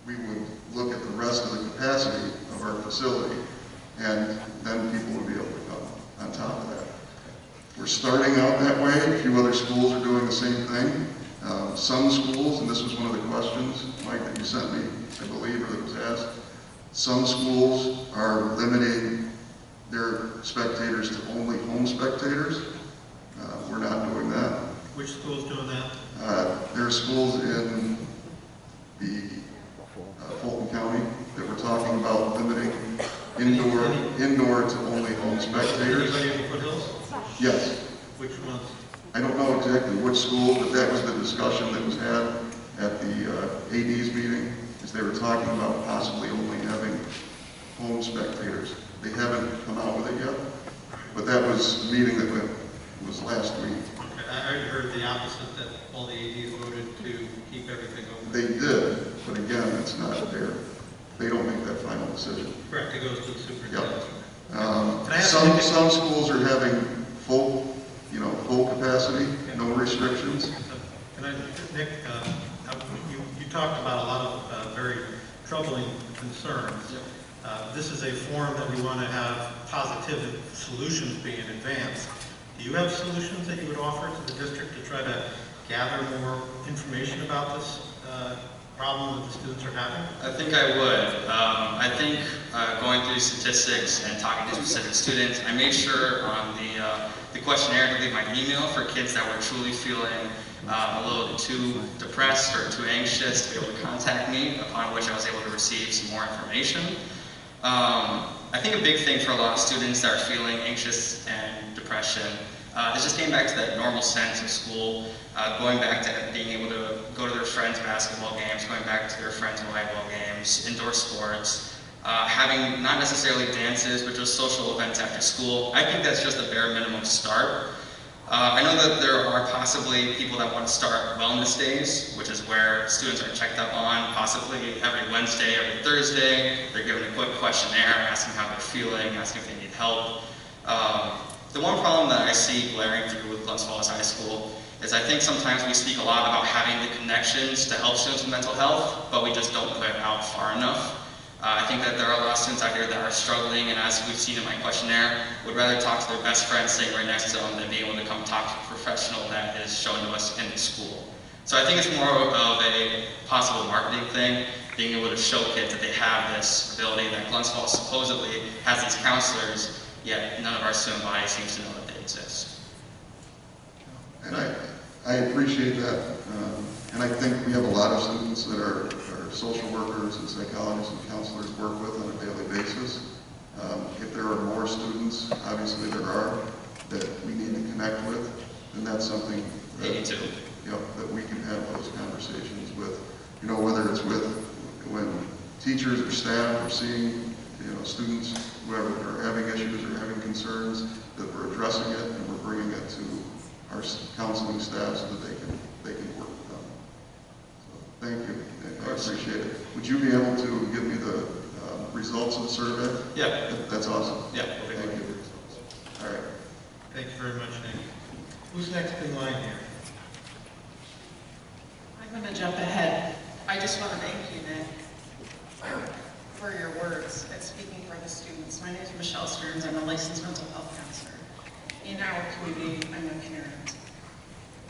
we would look at the rest of the capacity of our facility, and then people would be able to come on top of that. We're starting out that way. A few other schools are doing the same thing. Some schools, and this was one of the questions, Mike, that you sent me, I believe, or that was asked, some schools are limiting their spectators to only home spectators. We're not doing that. Which school's doing that? There are schools in the Fulton County that we're talking about limiting indoor to only home spectators. Anybody in the foothills? Yes. Which ones? I don't know exactly which school, but that was the discussion that was had at the AD's meeting, is they were talking about possibly only having home spectators. They haven't come out with it yet, but that was a meeting that was last week. Okay. I heard the opposite, that all the ADs voted to keep everything open. They did, but again, it's not there. They don't make that final decision. Correct, it goes to the superintendent. Yep. Some schools are having full capacity, no restrictions. Can I, Nick, you talked about a lot of very troubling concerns. Yep. This is a forum that we want to have positive solutions being advanced. Do you have solutions that you would offer to the district to try to gather more information about this problem that the students are having? I think I would. I think going through statistics and talking to specific students, I made sure on the questionnaire to leave my email for kids that were truly feeling a little too depressed or too anxious to be able to contact me, upon which I was able to receive some more information. I think a big thing for a lot of students that are feeling anxious and depression is just getting back to that normal sense of school, going back to being able to go to their friends' basketball games, going back to their friends' volleyball games, indoor sports, having not necessarily dances, but just social events after school. I think that's just a bare minimum start. I know that there are possibly people that want to start wellness days, which is where students are checked up on, possibly every Wednesday, every Thursday. They're given a quick questionnaire, asking how they're feeling, asking if they need help. The one problem that I see glaring through with Glens Falls High School is I think sometimes we speak a lot about having the connections to help students with mental health, but we just don't put it out far enough. I think that there are a lot of students out here that are struggling, and as we've seen in my questionnaire, would rather talk to their best friend sitting right next to them than be able to come talk to a professional that is shown to us in the school. So I think it's more of a possible marketing thing, being able to show kids that they have this ability, that Glens Falls supposedly has these counselors, yet none of our student body seems to know that they exist. And I appreciate that, and I think we have a lot of students that are social workers and psychologists and counselors work with on a daily basis. If there are more students, obviously there are, that we need to connect with, and that's something that, that we can have those conversations with, whether it's with when teachers or staff are seeing, students, whoever are having issues or having concerns, that we're addressing it and we're bringing it to our counseling staff so that they can work with them. So, thank you. I appreciate it. Would you be able to give me the results of the survey? Yeah. That's awesome. Yeah. Thank you. All right. Thank you very much, Nick. Who's next in line here? I'm going to jump ahead. I just want to thank you, Nick, for your words and speaking for the students. My name is Michelle Stearns. I'm a licensed mental health counselor. community, I'm a parent.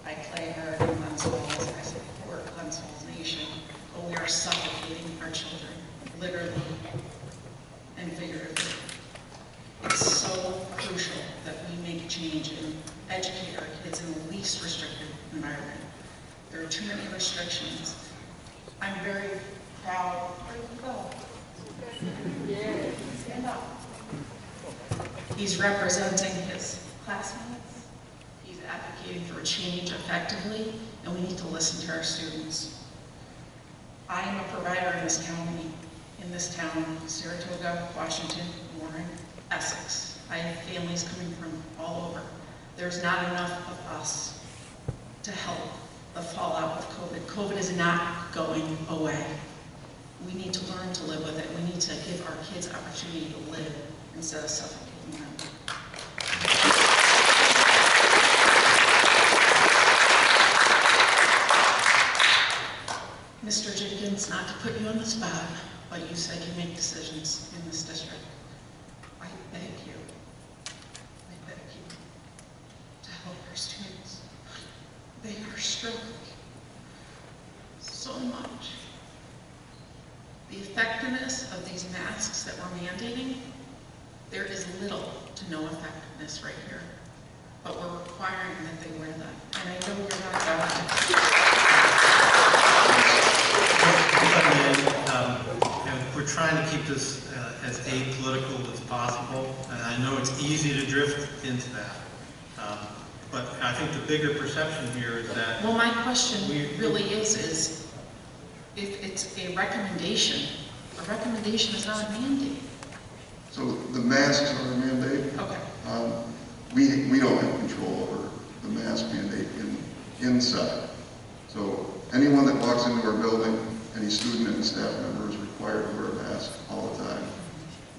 I play hard in Glens Falls, I support Glens Falls Nation, but we are suffocating our children, literally and figuratively. It's so crucial that we make change and educate our kids in the least restrictive environment. There are too many restrictions. I'm very proud. Where did he go? Stand up. He's representing his classmates. He's advocating for change effectively, and we need to listen to our students. I am a provider in this county, in this town, Saratoga, Washington, Warren, Essex. I have families coming from all over. There's not enough of us to help the fallout of COVID. COVID is not going away. We need to learn to live with it. We need to give our kids opportunity to live instead of suffocating them. Mr. Jenkins, not to put you on the spot, but you said you make decisions in this district. I beg you to help our students. They are struggling so much. The effectiveness of these masks that we're mandating, there is little to no effectiveness right here, but we're requiring that they wear them. And I know you're not and we're trying to keep this as apolitical as possible, and I know it's easy to drift into that. But I think the bigger perception here is that... Well, my question really is if it's a recommendation is not a mandate. So the masks are a mandate. Okay. We don't have control over the mask mandate inside. So anyone that walks into our building, any student and staff member is required to wear a mask all the time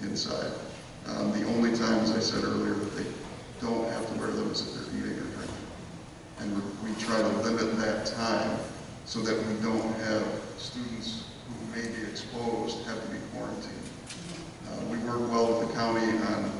inside. The only time, as I said earlier, that they don't have to wear them is if they're eating or drinking. And we try to limit that time so that we don't have students who may be exposed have to be quarantined. We work well with the county on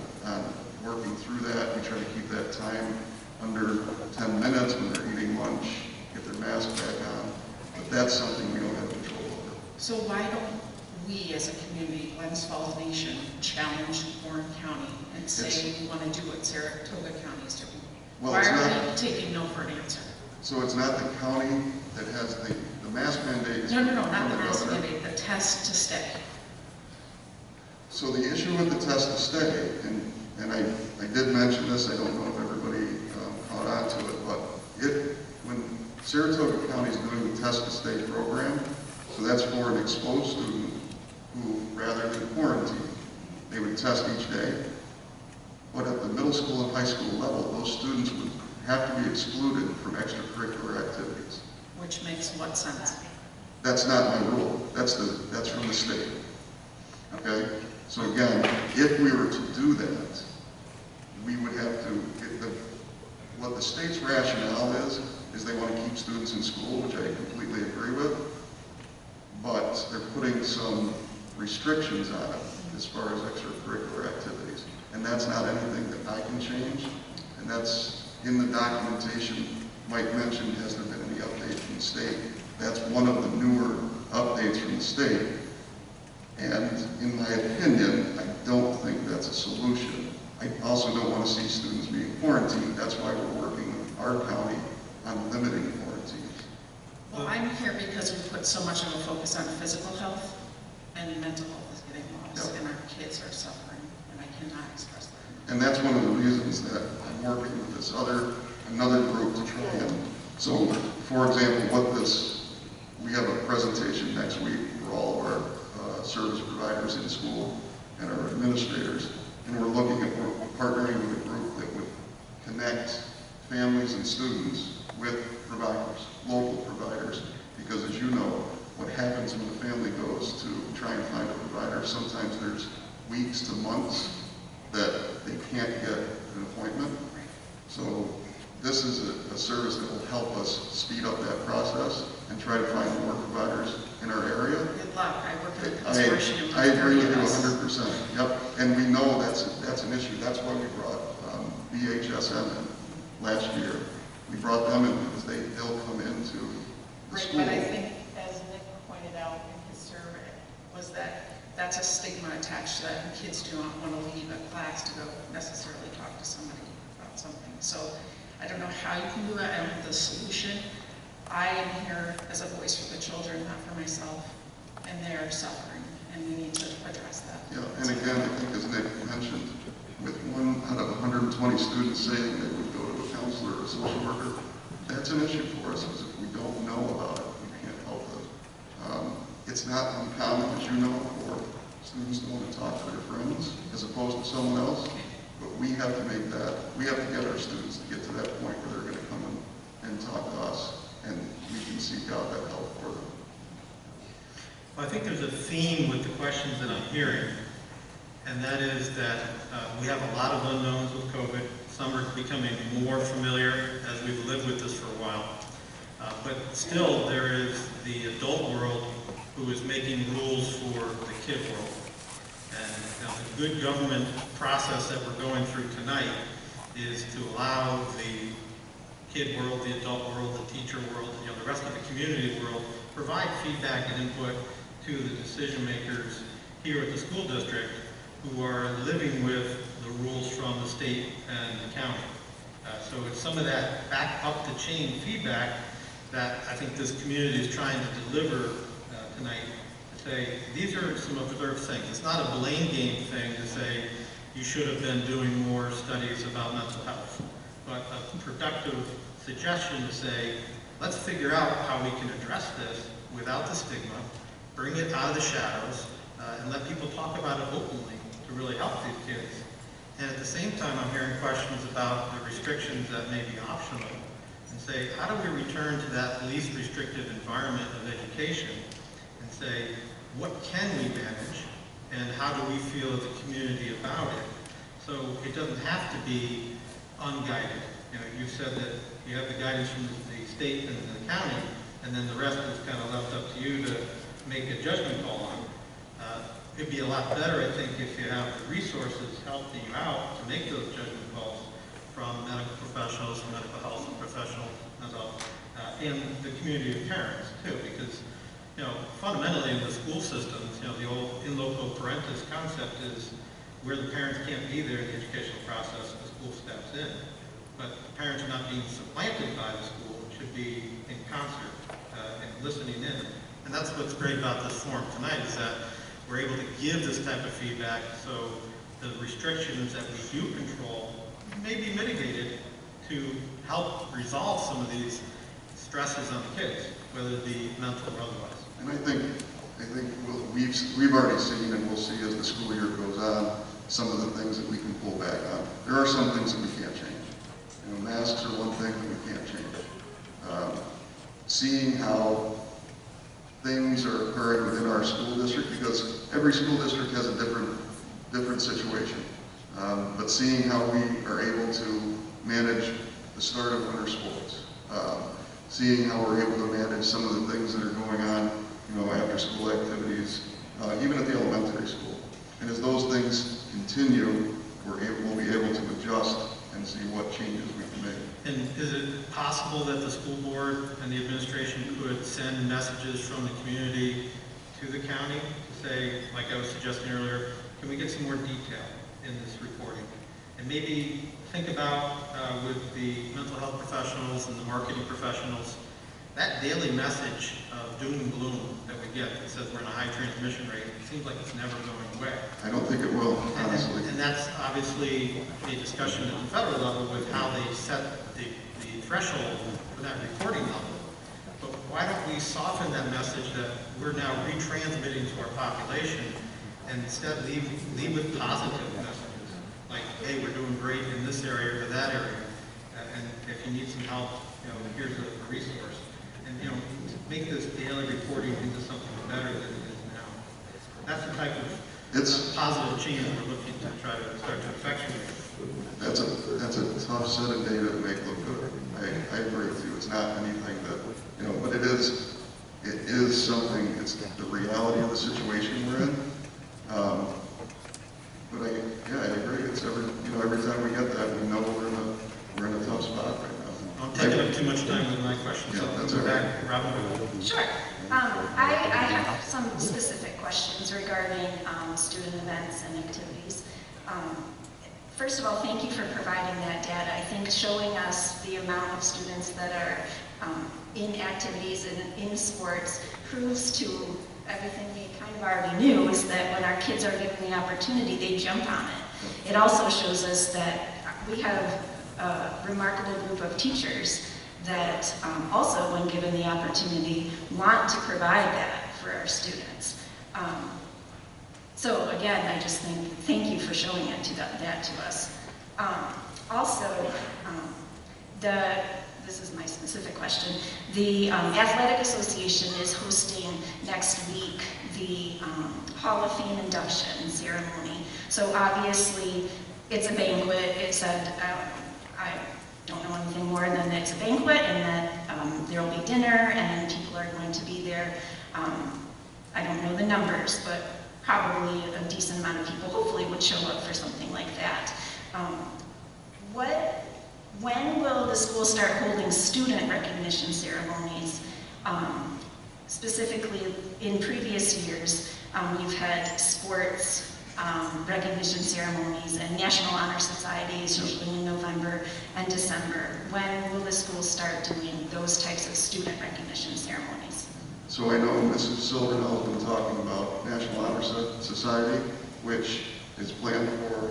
working through that. We try to keep that time under 10 minutes when they're eating lunch, get their mask back on. But that's something we don't have control over. So why don't we as a community, Glens Falls Nation, challenge Warren County and say we want to do what Saratoga County is doing? Well, why are we taking no for an answer? So it's not the county that has the mask mandate. No, not the mask mandate, the test to stay. So the issue with the test to stay, and I did mention this, I don't know if everybody caught on to it, but when Saratoga County is doing the test to stay program, so that's for an exposed student who, rather than quarantine, they would test each day. But at the middle school and high school level, those students would have to be excluded from extracurricular activities. Which makes what sense? That's not my rule. That's from the state. Okay? So again, if we were to do that, we would have to, what the state's rationale is they want to keep students in school, which I completely agree with, but they're putting some restrictions on it as far as extracurricular activities. And that's not anything that I can change, and that's in the documentation. Mike mentioned, has there been any update from the state? That's one of the newer updates from the state. And in my opinion, I don't think that's a solution. I also don't want to see students being quarantined. That's why we're working with our county on limiting quarantines. Well, I'm here because we put so much of a focus on physical health, and mental health is getting lost, and our kids are suffering, and I cannot express that. And that's one of the reasons that I'm working with this another group to try and, so for example, we have a presentation next week for all of our service providers in school and our administrators, and we're partnering with a group that would connect families and students with providers, local providers, because as you know, what happens when the family goes to try and find a provider, sometimes there's weeks to months that they can't get an appointment. So this is a service that will help us speed up that process and try to find more providers in our area. Good luck. I work at the consortium. I agree with you 100%. Yep. And we know that's an issue. That's why we brought BHSM in, last year. We brought them in because they'll come into the Right, school. but I think, as Nick pointed out in his survey, was that that's a stigma attached to that, and kids do not want to leave a class to go necessarily talk to somebody about something. So I don't know how you can do that. I don't have the solution. I am here as a voice for the children, not for myself, and they're suffering, and we need to address that. Yeah, and again, I think as Nick mentioned, with 1 out of 120 students saying they would go to a counselor or a social worker, that's an issue for us, because if we don't know about it, we can't help it. It's not uncommon, as you know, for students to want to talk to their friends as opposed to someone else, but we have to make that, we have to get our students to get to that point where they're going to come in and talk to us, and we can seek out that help for them. Well, I think there's a theme with the questions that I'm hearing, and that is that we have a lot of unknowns with COVID. Some are becoming more familiar as we've lived with this for a while. But still, there is the adult world who is making rules for the kid world. And the good government process that we're going through tonight is to allow the kid world, the adult world, the teacher world, the rest of the community world, provide feedback and input to the decision makers here at the school district who are living with the rules from the state and the county. So it's some of that back up the chain feedback that I think this community is trying to deliver tonight, to say these are some observed things. It's not a blame game thing to say you should have been doing more studies about mental health, but a productive suggestion to say let's figure out how we can address this without the stigma, bring it out of the shadows, and let people talk about it openly to really help these kids. And at the same time, I'm hearing questions about the restrictions that may be optional, and say, how do we return to that least restrictive environment of education, and say, what can we manage, and how do we feel as a community about it? So it doesn't have to be unguided. You said that you have the guidance from the state and the county, and then the rest is kind of left up to you to make a judgment call on. It'd be a lot better, I think, if you have the resources helping you out to make those judgment calls from medical professionals, from medical health professionals, and the community of parents too, because fundamentally in the school systems, the old in loco parentis concept is where the parents can't be there in the educational process, the school steps in. But the parents are not being supplanted by the school, it should be in concert and listening in. And that's what's great about this forum tonight, is that we're able to give this type of feedback so the restrictions that we do control may be mitigated to help resolve some of these stresses on the kids, whether it be mental or otherwise. And I think we've already seen, and we'll see as the school year goes on, some of the things that we can pull back on. There are some things that we can't change. Masks are one thing that we can't change. Seeing how things are occurring within our school district, because every school district has a different situation. But seeing how we are able to manage the start of winter sports, seeing how we're able to manage some of the things that are going on, after school activities, even at the elementary school. And as those things continue, we'll be able to adjust and see what changes we can make. And is it possible that the school board and the administration could send messages from the community to the county to say, like I was suggesting earlier, can we get some more detail in this reporting? And maybe think about with the mental health professionals and the marketing professionals, that daily message of doom and gloom that we get that says we're in a high transmission rate, it seems like it's never going away. I don't think it will, honestly. And that's obviously a discussion at the federal level with how they set the threshold for that reporting level. But why don't we soften that message that we're now retransmitting to our population, and instead leave with positive messages, like, hey, we're doing great in this area or that area, and if you need some help, here's a resource. And make this daily reporting into something better than it is now. That's the type of positive change we're looking to try to start to effectuate. That's a tough set of data to make look good. I agree with you. It's not anything that, but it is something, it's the reality of the situation we're in. But I agree. It's every time we get that, we know we're in a tough spot. taking up too much time with my questions. Yeah, that's Go all right. back, Robin. Sure. I have some specific questions regarding student events and activities. First of all, thank you for providing that data. I think showing us the amount of students that are in activities and in sports proves to everything we kind of already knew, is that when our kids are given the opportunity, they jump on it. It also shows us that we have a remarkable group of teachers that also, when given the opportunity, want to provide that for our students. So again, I just thank you for showing it that to us. Also, this is my specific question. The Athletic Association is hosting next week the Hall of Fame induction ceremony. So obviously, it's a banquet. It said, I don't know anything more than it's a banquet, and that there will be dinner and people are going to be there. I don't know the numbers, but probably a decent amount of people hopefully would show up for something like that. When will the school start holding student recognition ceremonies? Specifically, in previous years, you've had sports recognition ceremonies and National Honor Societies, usually in November and December. When will the school start doing those types of student recognition ceremonies? So I know Mrs. Silvernail has been talking about National Honor Society, which is planned for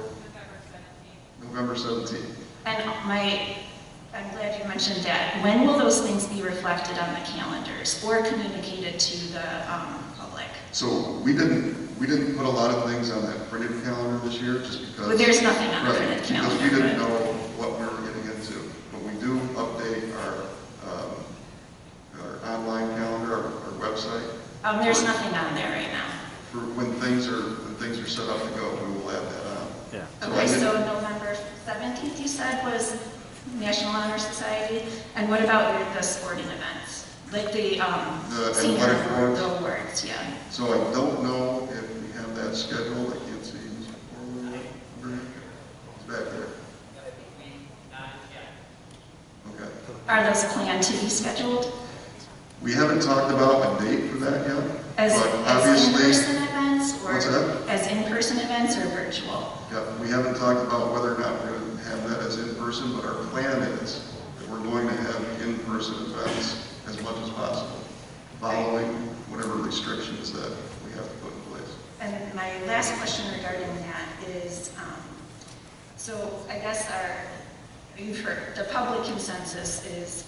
November 17th. And I'm glad you mentioned that. When will those things be reflected on the calendars or communicated to the public? So we didn't put a lot of things on that printed calendar this year, just because. Well, there's nothing on the printed calendar. Because we didn't know what we were getting into, but we do update our online calendar, our website. There's nothing on there right now. For when things are set up to go, we will add that on. Yeah. Okay, so November 17th you said was National Honor Society, and what about the sporting events? Like the senior athletic awards? the awards, yeah. So I don't know if we have that scheduled. I can't see Mr. Corwin over here. It's back there. Okay. Are those planned to be scheduled? We haven't talked about a date for that yet, As but obviously, in-person events, or what's that? as in-person events or virtual? Yeah, we haven't talked about whether or not we're going to have that as in-person, but our plan is that we're going to have in-person events as much as possible, following whatever restrictions that we have to put in place. And my last question regarding that is, so I guess you've heard, the public consensus is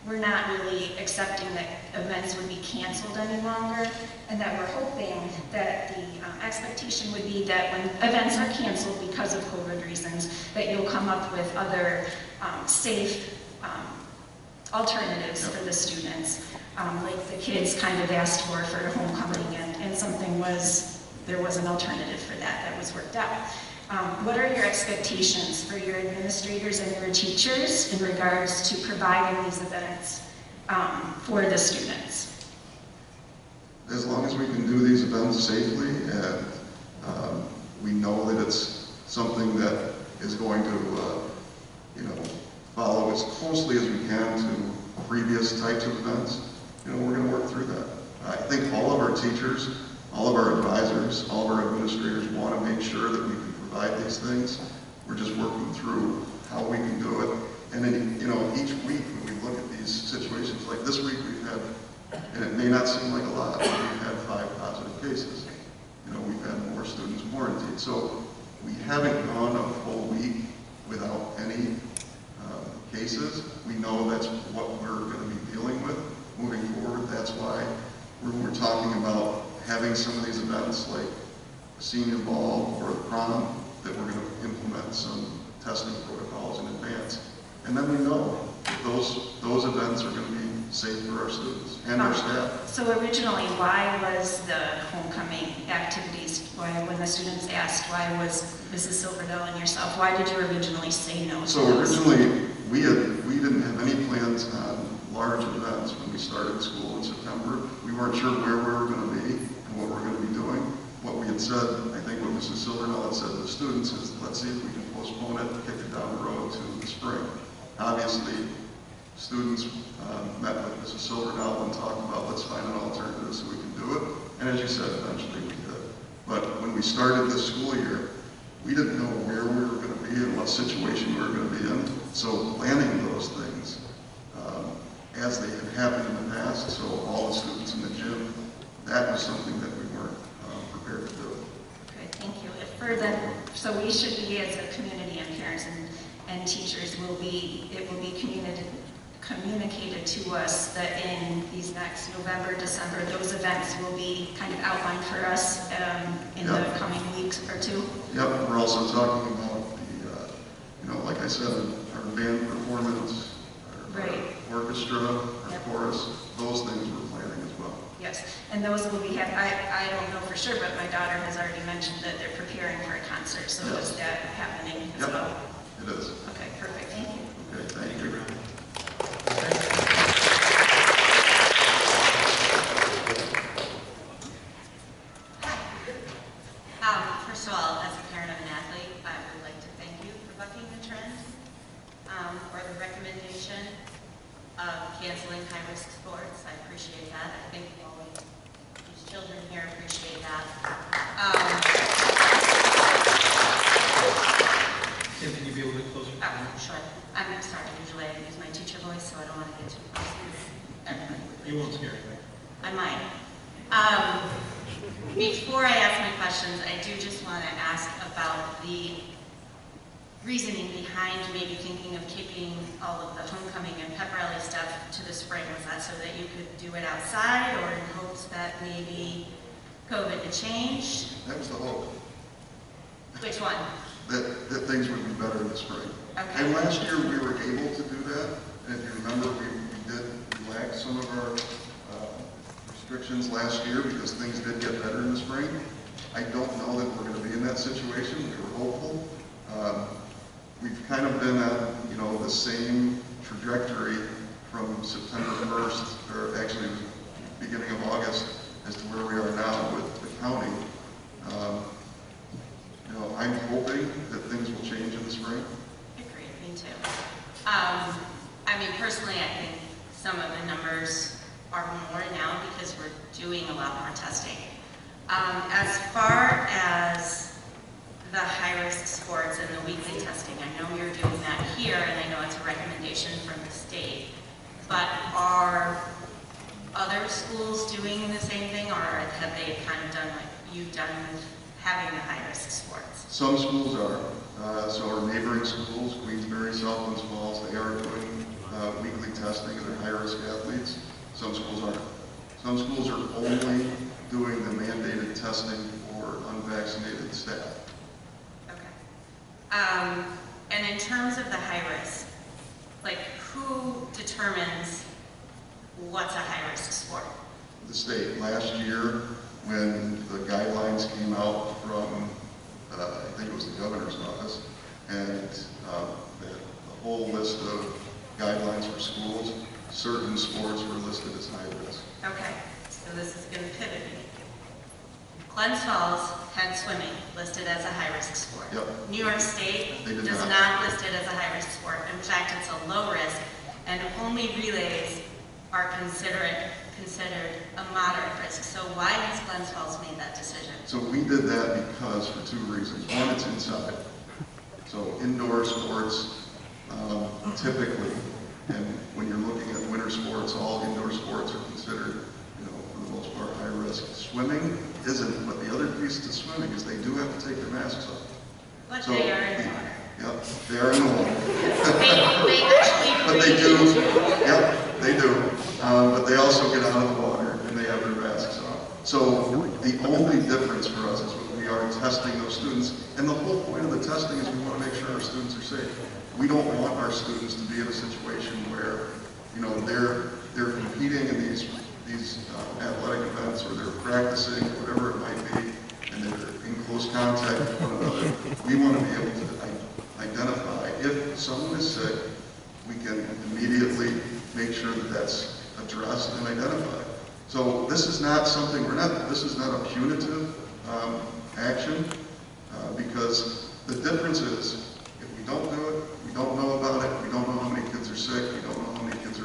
we're not really accepting that events would be canceled any longer, and that we're hoping that the expectation would be that when events are canceled because of COVID reasons, that you'll come up with other safe alternatives for the students. Like the kids kind of asked for homecoming, and there was an alternative for that was worked out. What are your expectations for your administrators and your teachers in regards to providing these events for the students? As long as we can do these events safely, and we know that it's something that is going to, follow as closely as we can to previous types of events, we're going to work through that. I think all of our teachers, all of our advisors, all of our administrators want to make sure that we can provide these things. We're just working through how we can do it. And then, each week when we look at these situations, like this week we've had, and it may not seem like a lot, but we've had 5 positive cases. We've had more students quarantined. So we haven't gone a full week without any cases. We know that's what we're going to be dealing with moving forward. That's why we're talking about having some of these events like senior ball or the prom, that we're going to implement some testing protocols in advance. And then we know that those events are going to be safe for our students and our staff. So originally, why was the homecoming activities, when the students asked, why was Mrs. Silverdale and yourself, why did you originally say no to So those? originally, we didn't have any plans on large events when we started school in September. We weren't sure where we were going to be and what we were going to be doing. What we had said, I think what Mrs. Silvernell had said to the students is, let's see if we can postpone it, kick it down the road to the spring. Obviously, students met with Mrs. Silverdown and talked about, let's find an alternative so we can do it. And as you said, eventually we did. But when we started this school year, we didn't know where we were going to be and what situation we were going to be in. So planning those things as they had happened in the past, so all the students in the gym, that was something that we weren't prepared to do. Okay, thank you. So we should be, as a community and parents and teachers, it will be communicated to us that in these next November, December, those events will be kind of outlined for us in the coming weeks or two. Yep, we're also talking about the, like I said, our band performance, our orchestra, our chorus, those things we're planning as well. Yes, and those will be, I don't know for sure, but my daughter has already mentioned that they're preparing for a concert, so is that happening as well? It is. Okay, perfect, thank you. Okay, thank you. First of all, as a parent of an athlete, I would like to thank you for bucking the trend, or the recommendation of canceling high-risk sports. I appreciate that. I think all of these children here appreciate that. Kim, can you be a little bit closer? Oh, sure. I'm sorry, usually I use my teacher voice, so I don't want to get too close. Everybody. You won't scare me. I might. Before I ask my questions, I do just want to ask about the reasoning behind maybe thinking of keeping all of the homecoming and pep rally stuff to the spring. Was that so that you could do it outside, or in hopes that maybe COVID would change? That was the hope. Which one? That things would be better in the spring. Okay. And last year we were able to do that. And if you remember, we did relax some of our restrictions last year because things did get better in the spring. I don't know that we're going to be in that situation. We were hopeful. We've kind of been on, the same trajectory from September 1st, or actually beginning of August, as to where we are now with the county. I'm hoping that things will change in the spring. Agreed, me too. Personally, I think some of the numbers are more now because we're doing a lot more testing. As far as the high-risk sports and the weekly testing, I know you're doing that here, and I know it's a recommendation from the state, but are other schools doing the same thing, or have they kind of done like you've done with having the high-risk sports? Some schools are. So our neighboring schools, Queensbury, Southlands Falls, they are doing weekly testing of their high-risk athletes. Some schools aren't. Some schools are only doing the mandated testing for unvaccinated staff. Okay. And in terms of the high risk, like who determines what's a high-risk sport? The state. Last year, when the guidelines came out from, I think it was the governor's office, and the whole list of guidelines for schools, certain sports were listed as high risk. Okay, so this is going to pivot me. Glens Falls had swimming listed as a high-risk sport. Yep. New York State They did does not list it as a high-risk sport. In fact, it's a low risk, and only relays are considered a moderate risk. So why has Glens Falls made that decision? So we did that because for two reasons. One, it's inside. So indoor sports, typically, and when you're looking at winter sports, all indoor sports are considered, for the most part, high risk. Swimming isn't, but the other piece to swimming is they do have to take their masks off. But they are in the water. Yep, they are in the water. They actually But they do, yep, they do. But they also get out of the water and they have their masks off. So the only difference for us is when we are testing those students. And the whole point of the testing is we want to make sure our students are safe. We don't want our students to be in a situation where, they're competing in these athletic events, or they're practicing, whatever it might be, and they're in close contact with one another. We want to be able to identify if someone is sick, we can immediately make sure that that's addressed and identified. So this is not something, this is not a punitive action, because the difference is, if we don't do it, we don't know about it, we don't know how many kids are sick, we don't know how many kids are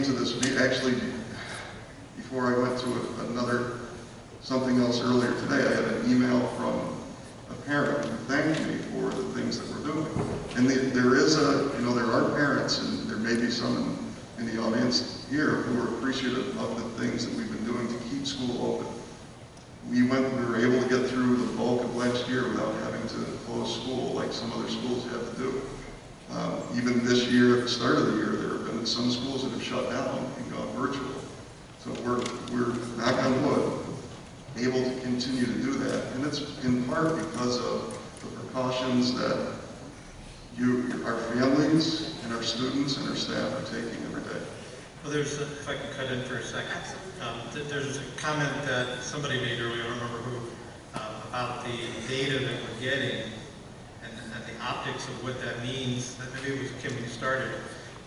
came to this meeting, actually, before I went to something else earlier today, I had an email from a parent who thanked me for the things that we're doing. And there are parents, and there may be some in the audience here who are appreciative of the things that we've been doing to keep school open. We were able to get through the bulk of last year without having to close school like some other schools have to do. Even this year, at the start of the year, there have been some schools that have shut down and gone virtual. So we're, knock on wood, able to continue to do that. And it's in part because of the precautions that our families and our students and our staff are taking every day. Well, if I can cut in for a second. There's a comment that somebody made earlier, I don't remember who, about the data that we're getting and the optics of what that means. Maybe it was Kim who started.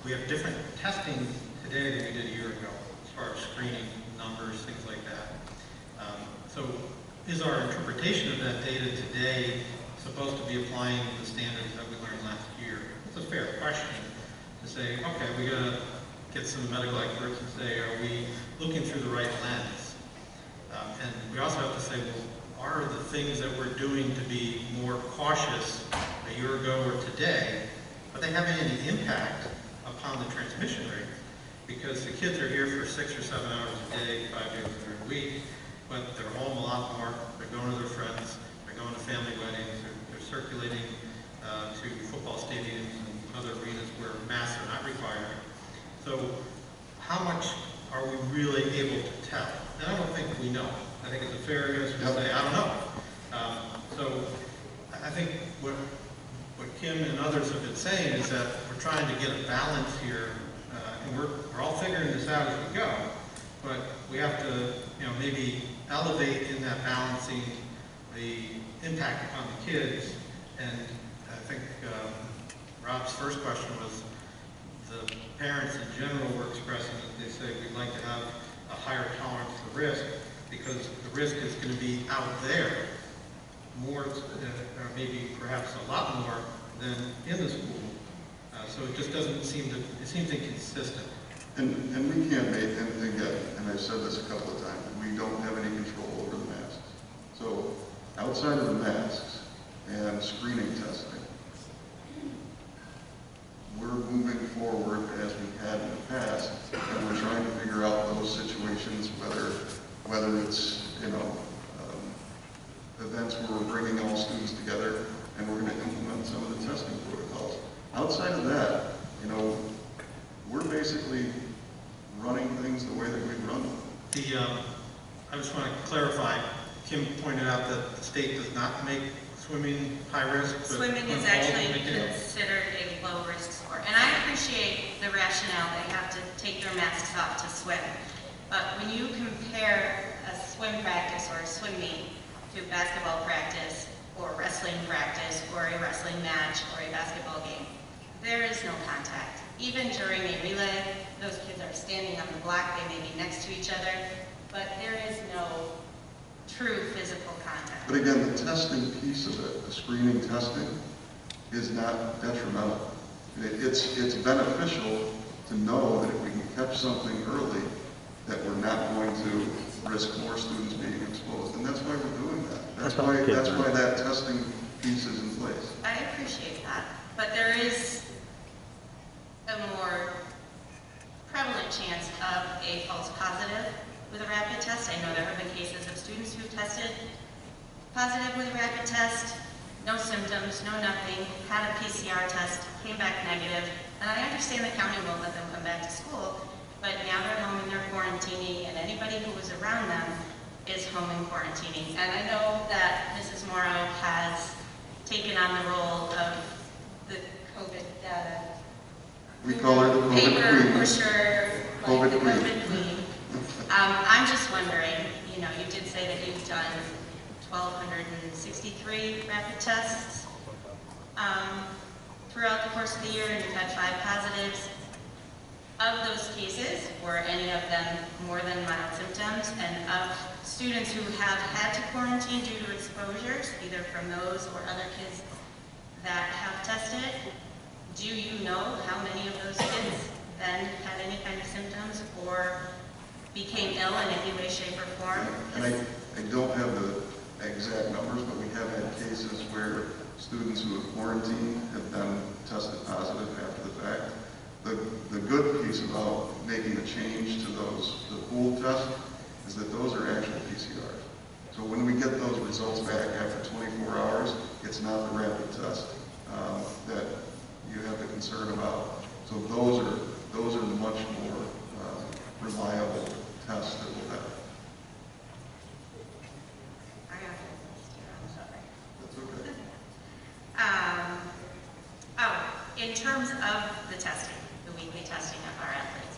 We have different testing today than we did a year ago, as far as screening numbers, things like that. So is our interpretation of that data today supposed to be applying the standards that we learned last year? It's a fair question to say, okay, we got to get some medical experts and say, are we looking through the right lens? And we also have to say, well, are the things that we're doing to be more cautious a year ago or today, are they having any impact upon the transmission rate? Because the kids are here for 6 or 7 hours a day, 5 days every week, but they're home a lot more, they're going to their friends, they're going to family weddings, they're circulating to football stadiums and other arenas where masks are not required. So how much are we really able to tell? And I don't think we know. I think it's a fair answer to say, I don't know. So I think what Kim and others have been saying is that we're trying to get a balance here, and we're all figuring this out as we go, but we have to, maybe elevate in that balancing the impact upon the kids. And I think Rob's first question was, the parents in general were expressing that they say we'd like to have a higher tolerance for risk because the risk is going to be out there more, or maybe perhaps a lot more than in the school. So it just doesn't seem to, it seems inconsistent. And we can't make anything yet, and I've said this a couple of times, we don't have any control over the masks. So outside of the masks and screening testing, we're moving forward as we had in the past, and we're trying to figure out those situations, whether it's, events where we're bringing all students together and we're going to implement some of the testing protocols. Outside of that, we're basically running things the way that we run them. I just want to clarify, Kim pointed out that the state does not make swimming high risk. But swimming is actually considered a low-risk sport. And I appreciate the rationale they have to take their masks off to swim. But when you compare a swim practice or a swim meet to basketball practice or wrestling practice or a wrestling match or a basketball game, there is no contact. Even during a relay, those kids are standing on the block, they may be next to each other, but there is no true physical contact. But again, the testing piece of it, the screening testing, is not detrimental. It's beneficial to know that if we can catch something early, that we're not going to risk more students being exposed. And that's why we're doing that. That's why that testing piece is in place. I appreciate that, but there is a more prevalent chance of a false positive with a rapid test. I know there have been cases of students who've tested positive with a rapid test, no symptoms, no nothing, had a PCR test, came back negative, and I understand the county won't let them come back to school, but now they're home and they're quarantining, and anybody who was around them is home and quarantining. And I know that Mrs. Morrow has taken on the role of the COVID data. We call her the COVID paper queen. pusher, like COVID the queen. COVID queen. I'm just wondering, you did say that you've done 1,263 rapid tests throughout the course of the year, and you've had 5 positives. Of those cases, were any of them more than mild symptoms? And of students who have had to quarantine due to exposures, either from those or other kids that have tested, do you know how many of those kids then had any kind of symptoms or became ill in any way, shape, or form? And I don't have the exact numbers, but we have had cases where students who have quarantined have been tested positive after the fact. The good piece about making a change to the pool test is that those are actual PCRs. So when we get those results back after 24 hours, it's not the rapid test that you have the concern about. So those are much more reliable tests that we'll have. I got this too, I'm sorry. That's okay. In terms of the testing, the weekly testing of our athletes,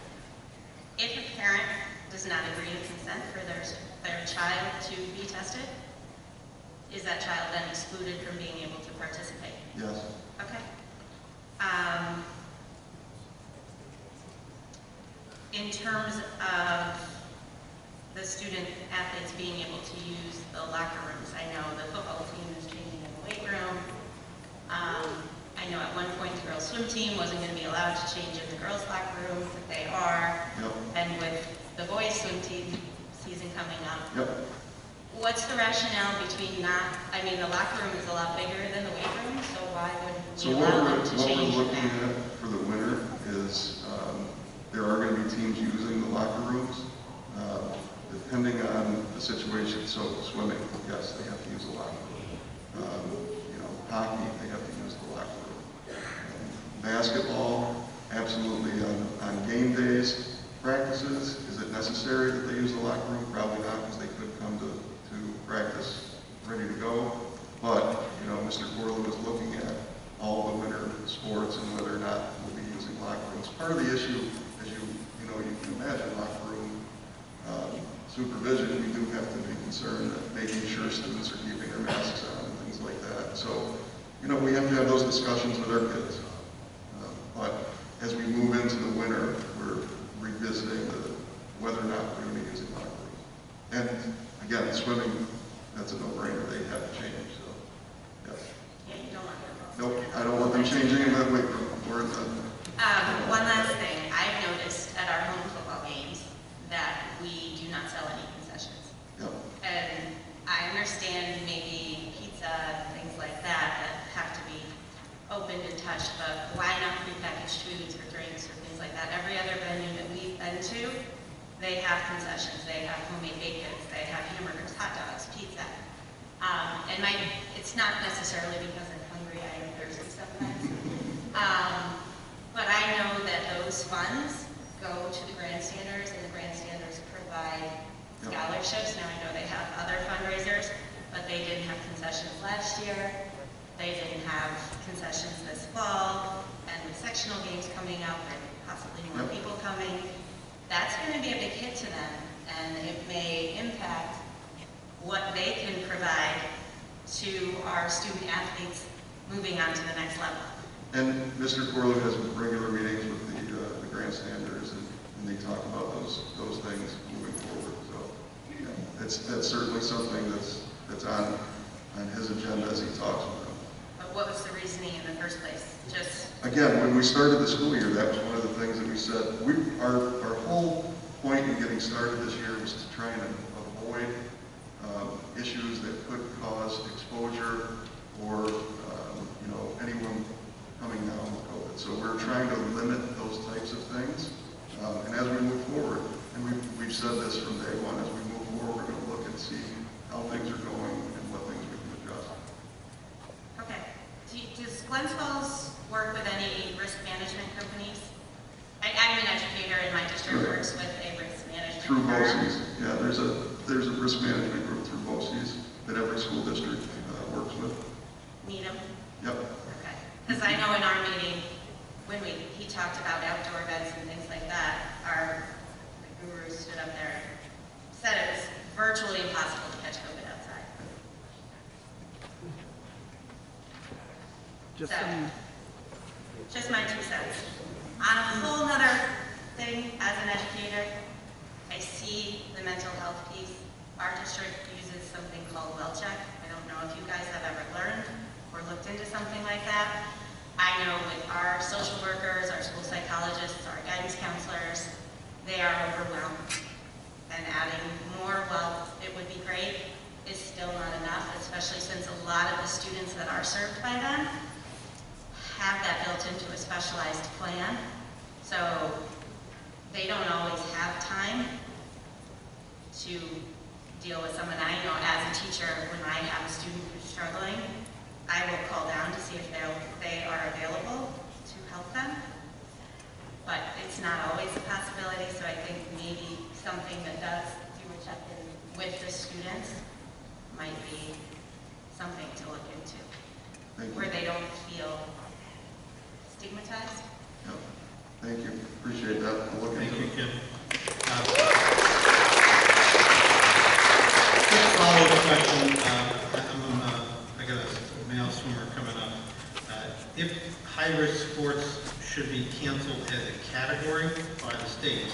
if a parent does not agree to consent for their child to be tested, is that child then excluded from being able to participate? Yes. Okay. In terms of the student athletes being able to use the locker rooms, I know the football team is changing in the weight room. I know at one point the girls' swim team wasn't going to be allowed to change in the girls' locker room, but they are. Yep. And with the boys' swim team season coming up, Yep. what's the rationale between not, I mean, the locker room is a lot bigger than the weight room, so why would So we what allow we're them to change in looking that? at for the winter is there are going to be teams using the locker rooms, depending on the situation. So swimming, yes, they have to use the locker room. Hockey, they have to use the locker room. Basketball, absolutely on game days. Practices, is it necessary that they use the locker room? Probably not, because they could come to practice ready to go. But, Mr. Corlew is looking at all the winter sports and whether or not we'll be using locker rooms. Part of the issue, as you can imagine, locker room supervision, we do have to be concerned that making sure students are keeping their masks on and things like that. So, we have to have those discussions with our kids. But as we move into the winter, we're revisiting whether or not we're going to be using locker rooms. And again, swimming, that's a no-brainer. They have to change. So, yes. Yeah, you don't want them. Nope, I don't want them changing in that weight room. One last thing, I've noticed at our home football games that we do not sell any concessions. Yep. And I understand maybe pizza and things like that have to be opened and touched, but why not prepackaged foods or drinks or things like that? Every other venue that we've been to, they have concessions. They have homemade baked goods. They have hamburgers, hot dogs, pizza. And it's not necessarily because I'm hungry. I am thirsty sometimes. But I know that those funds go to the grandstanders, and the grandstanders provide scholarships. Now I know they have other fundraisers, but they didn't have concessions last year. They didn't have concessions this fall, and with sectional games coming up and possibly more people coming, that's going to be a big hit to them, and it may impact what they can provide to our student athletes moving on to the next level. And Mr. Corlew has regular meetings with the grandstanders, and they talk about those things moving forward. So that's certainly something that's on his agenda as he talks with them. But what was the reasoning in the first place? Just Again, when we started the school year, that was one of the things that we said. Our whole point in getting started this year was to try and avoid issues that could cause exposure or anyone coming down with COVID. So we're trying to limit those types of things. And as we move forward, and we've said this from day one, as we move forward, we're going to look and see how things are going and what things we can adjust. okay. Does Glens Falls work with any risk management companies? I'm an educator, and my district works with a risk management Through firm. BOCES, yeah, there's a risk management group through BOCES that every school district works with. Need them? Yep. Okay. Because I know in our meeting, when he talked about outdoor events and things like that, the guru stood up there and said it was virtually impossible to catch COVID outside. Just my 2 cents. On a whole nother thing, as an educator, I see the mental health piece. Our district uses something called WellCheck. I don't know if you guys have ever learned or looked into something like that, I know with our social workers, our school psychologists, our guidance counselors, they are overwhelmed. And adding more, while it would be great, is still not enough, especially since a lot of the students that are served by them have that built into a specialized plan. So they don't always have time to deal with someone. I know as a teacher, when I have a student who's struggling, I will call down to see if they are available to help them. But it's not always a possibility, so I think maybe something that does do a check-in with the students might be something to look into, where they don't feel stigmatized. Yep. Thank you. Appreciate that. I'll look into Thank you, it. Kim. Quick follow-up question. I got a male swimmer coming up. If high-risk sports should be canceled as a category by the state,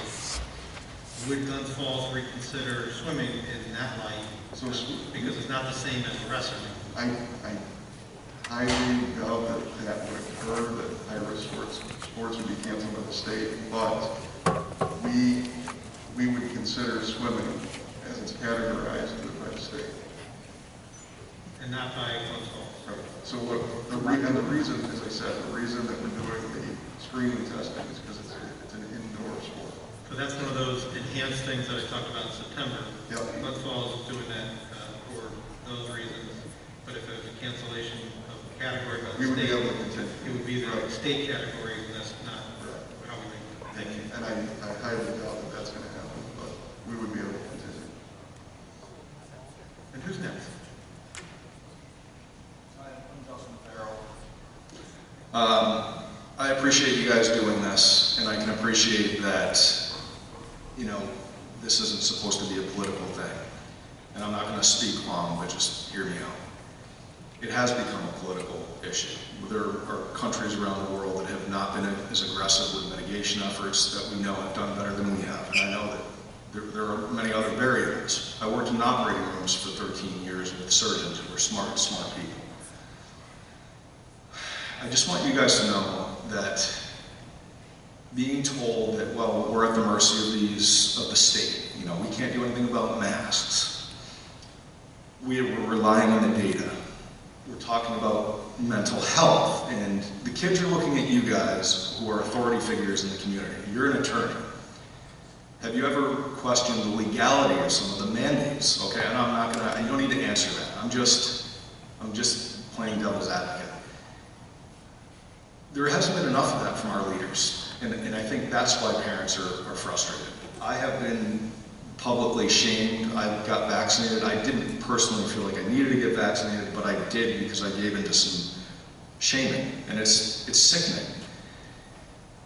would Glens Falls reconsider swimming in that light? So, Because it's not the same as wrestling. I highly doubt that would occur, that high-risk sports would be canceled by the state, but we would consider swimming as it's categorized by the state. And not by Glens Falls. Right. So the reason, as I said, the reason that we're doing the screening testing is because it's an indoor sport. So that's one of those enhanced things that I talked about in September. Yep. Glens Falls is doing that for those reasons. But if it was a cancellation of category by We the would be state, able to continue. it would be the Right. state category, and that's not how we make it. Thank you. And I highly doubt that that's going to happen, but we would be able to continue. And who's next? I appreciate you guys doing this, and I can appreciate that, this isn't supposed to be a political thing. And I'm not going to speak long, but just hear me out. It has become a political issue. There are countries around the world that have not been as aggressive with mitigation efforts that we know have done better than we have. And I know that there are many other variables. I worked in operating rooms for 13 years with surgeons who were smart people. I just want you guys to know that being told that, well, we're at the mercy of the state, we can't do anything about masks. We're relying on the data. We're talking about mental health, and the kids are looking at you guys who are authority figures in the community. You're an attorney. Have you ever questioned the legality of some of the mandates? Okay, and you don't need to answer that. I'm just playing devil's advocate. There hasn't been enough of that from our leaders, and I think that's why parents are frustrated. I have been publicly shamed. I got vaccinated. I didn't personally feel like I needed to get vaccinated, but I did because I gave into some shaming, and it's sickening.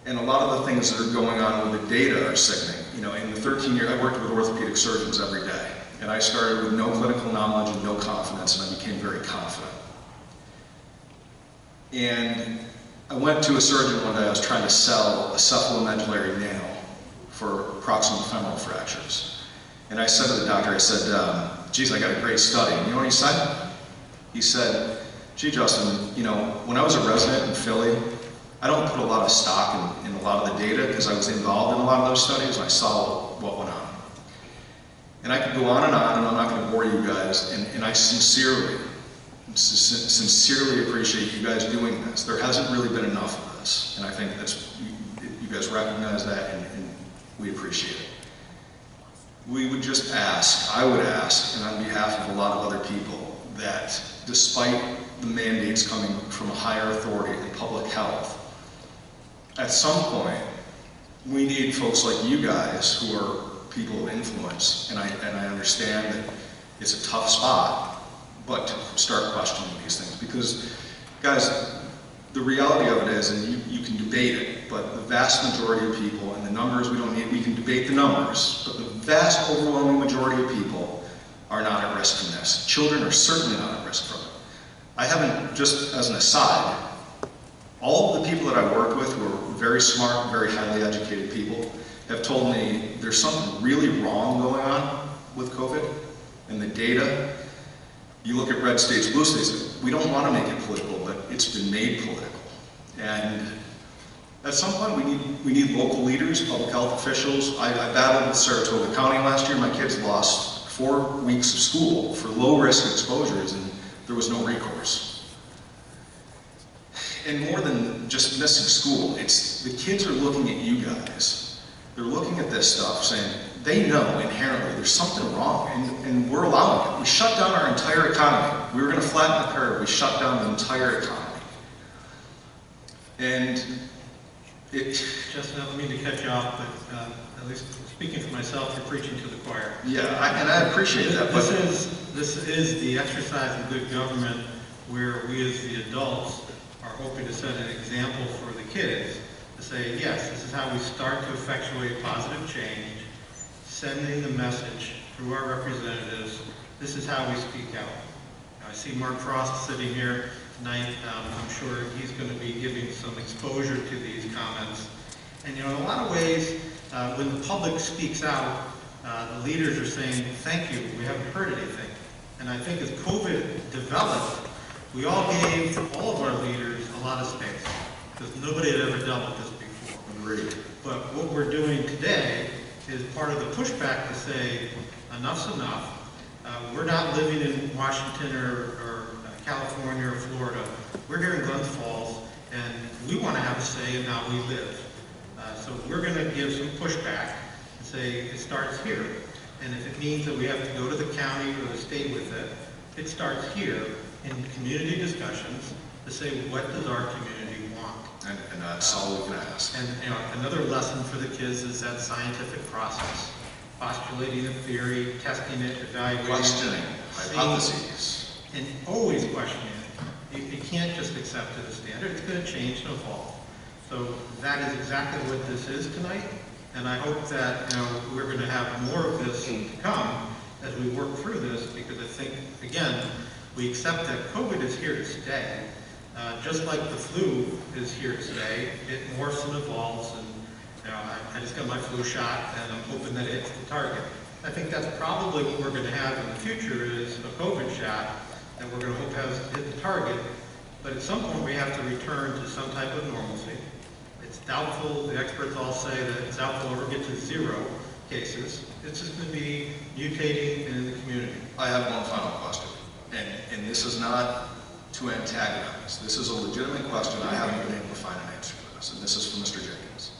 And a lot of the things that are going on with the data are sickening. In the 13 years, I worked with orthopedic surgeons every day, and I started with no clinical knowledge and no confidence, and I became very confident. And I went to a surgeon one day. I was trying to sell a cephalomedullary nail for proximal femoral fractures. And I said to the doctor, I said, geez, I got a great study. And you know what he said? He said, gee, Justin, when I was a resident in Philly, I don't put a lot of stock in a lot of the data because I was involved in a lot of those studies and I saw what went on. And I could go on, and I'm not going to bore you guys, and I sincerely appreciate you guys doing this. There hasn't really been enough of this, and I think you guys recognize that, and we appreciate it. We would just ask, I would ask, and on behalf of a lot of other people, that despite the mandates coming from a higher authority in public health, at some point, we need folks like you guys who are people of influence, and I understand that it's a tough spot, but to start questioning these things. Because, guys, the reality of it is, and you can debate it, but the vast majority of people, and the numbers we don't need, we can debate the numbers, but the vast overwhelming majority of people are not at risk from this. Children are certainly not at risk from it. I haven't, just as an aside, all of the people that I worked with who are very smart, very highly educated people have told me there's something really wrong going on with COVID and the data. You look at red states, blue states, we don't want to make it political, but it's been made political. And at some point, we need local leaders, public health officials. I battled with Saratoga County last year. My kids lost 4 weeks of school for low-risk exposures, and there was no recourse. And more than just missing school, it's the kids are looking at you guys. They're looking at this stuff saying, they know inherently there's something wrong, and we're allowing it. We shut down our entire economy. We were going to flatten the curve. We shut down the entire economy. And Justin, I don't mean to cut you off, but at least speaking for myself, you're preaching to the choir. yeah, and I appreciate that. But This is the exercise of good government where we as the adults are hoping to set an example for the kids to say, yes, this is how we start to effectuate positive change, sending the message through our representatives. This is how we speak out. I see Mark Frost sitting here tonight. I'm sure he's going to be giving some exposure to these comments. And in a lot of ways, when the public speaks out, the leaders are saying, thank you, we haven't heard anything. And I think as COVID developed, we all gave all of our leaders a lot of space, because nobody had ever dealt with this before. agreed. But what we're doing today is part of the pushback to say, enough's enough. We're not living in Washington or California or Florida. We're here in Glens Falls, and we want to have a say in how we live. So we're going to give some pushback and say it starts here. And if it means that we have to go to the county or the state with it, it starts here in community discussions to say, what does our community want? And that's all we can ask. And another lesson for the kids is that scientific process. Postulating a theory, testing it, evaluating it. Questioning, seeing- hypotheses. And always questioning it. You can't just accept it as standard. It's going to change and evolve. So that is exactly what this is tonight. And I hope that we're going to have more of this to come as we work through this, because I think, again, we accept that COVID is here to stay. Just like the flu is here to stay, it morphs and evolves. And I just got my flu shot, and I'm hoping that it hits the target. I think that's probably what we're going to have in the future is a COVID shot that we're going to hope has hit the target. But at some point, we have to return to some type of normalcy. It's doubtful, the experts all say that it's doubtful we'll ever get to 0 cases. It's just going to be mutating in the community. I have one final question, and this is not to antagonize. This is a legitimate question. I haven't been able to find an answer for this, and this is from Mr. Jenkins.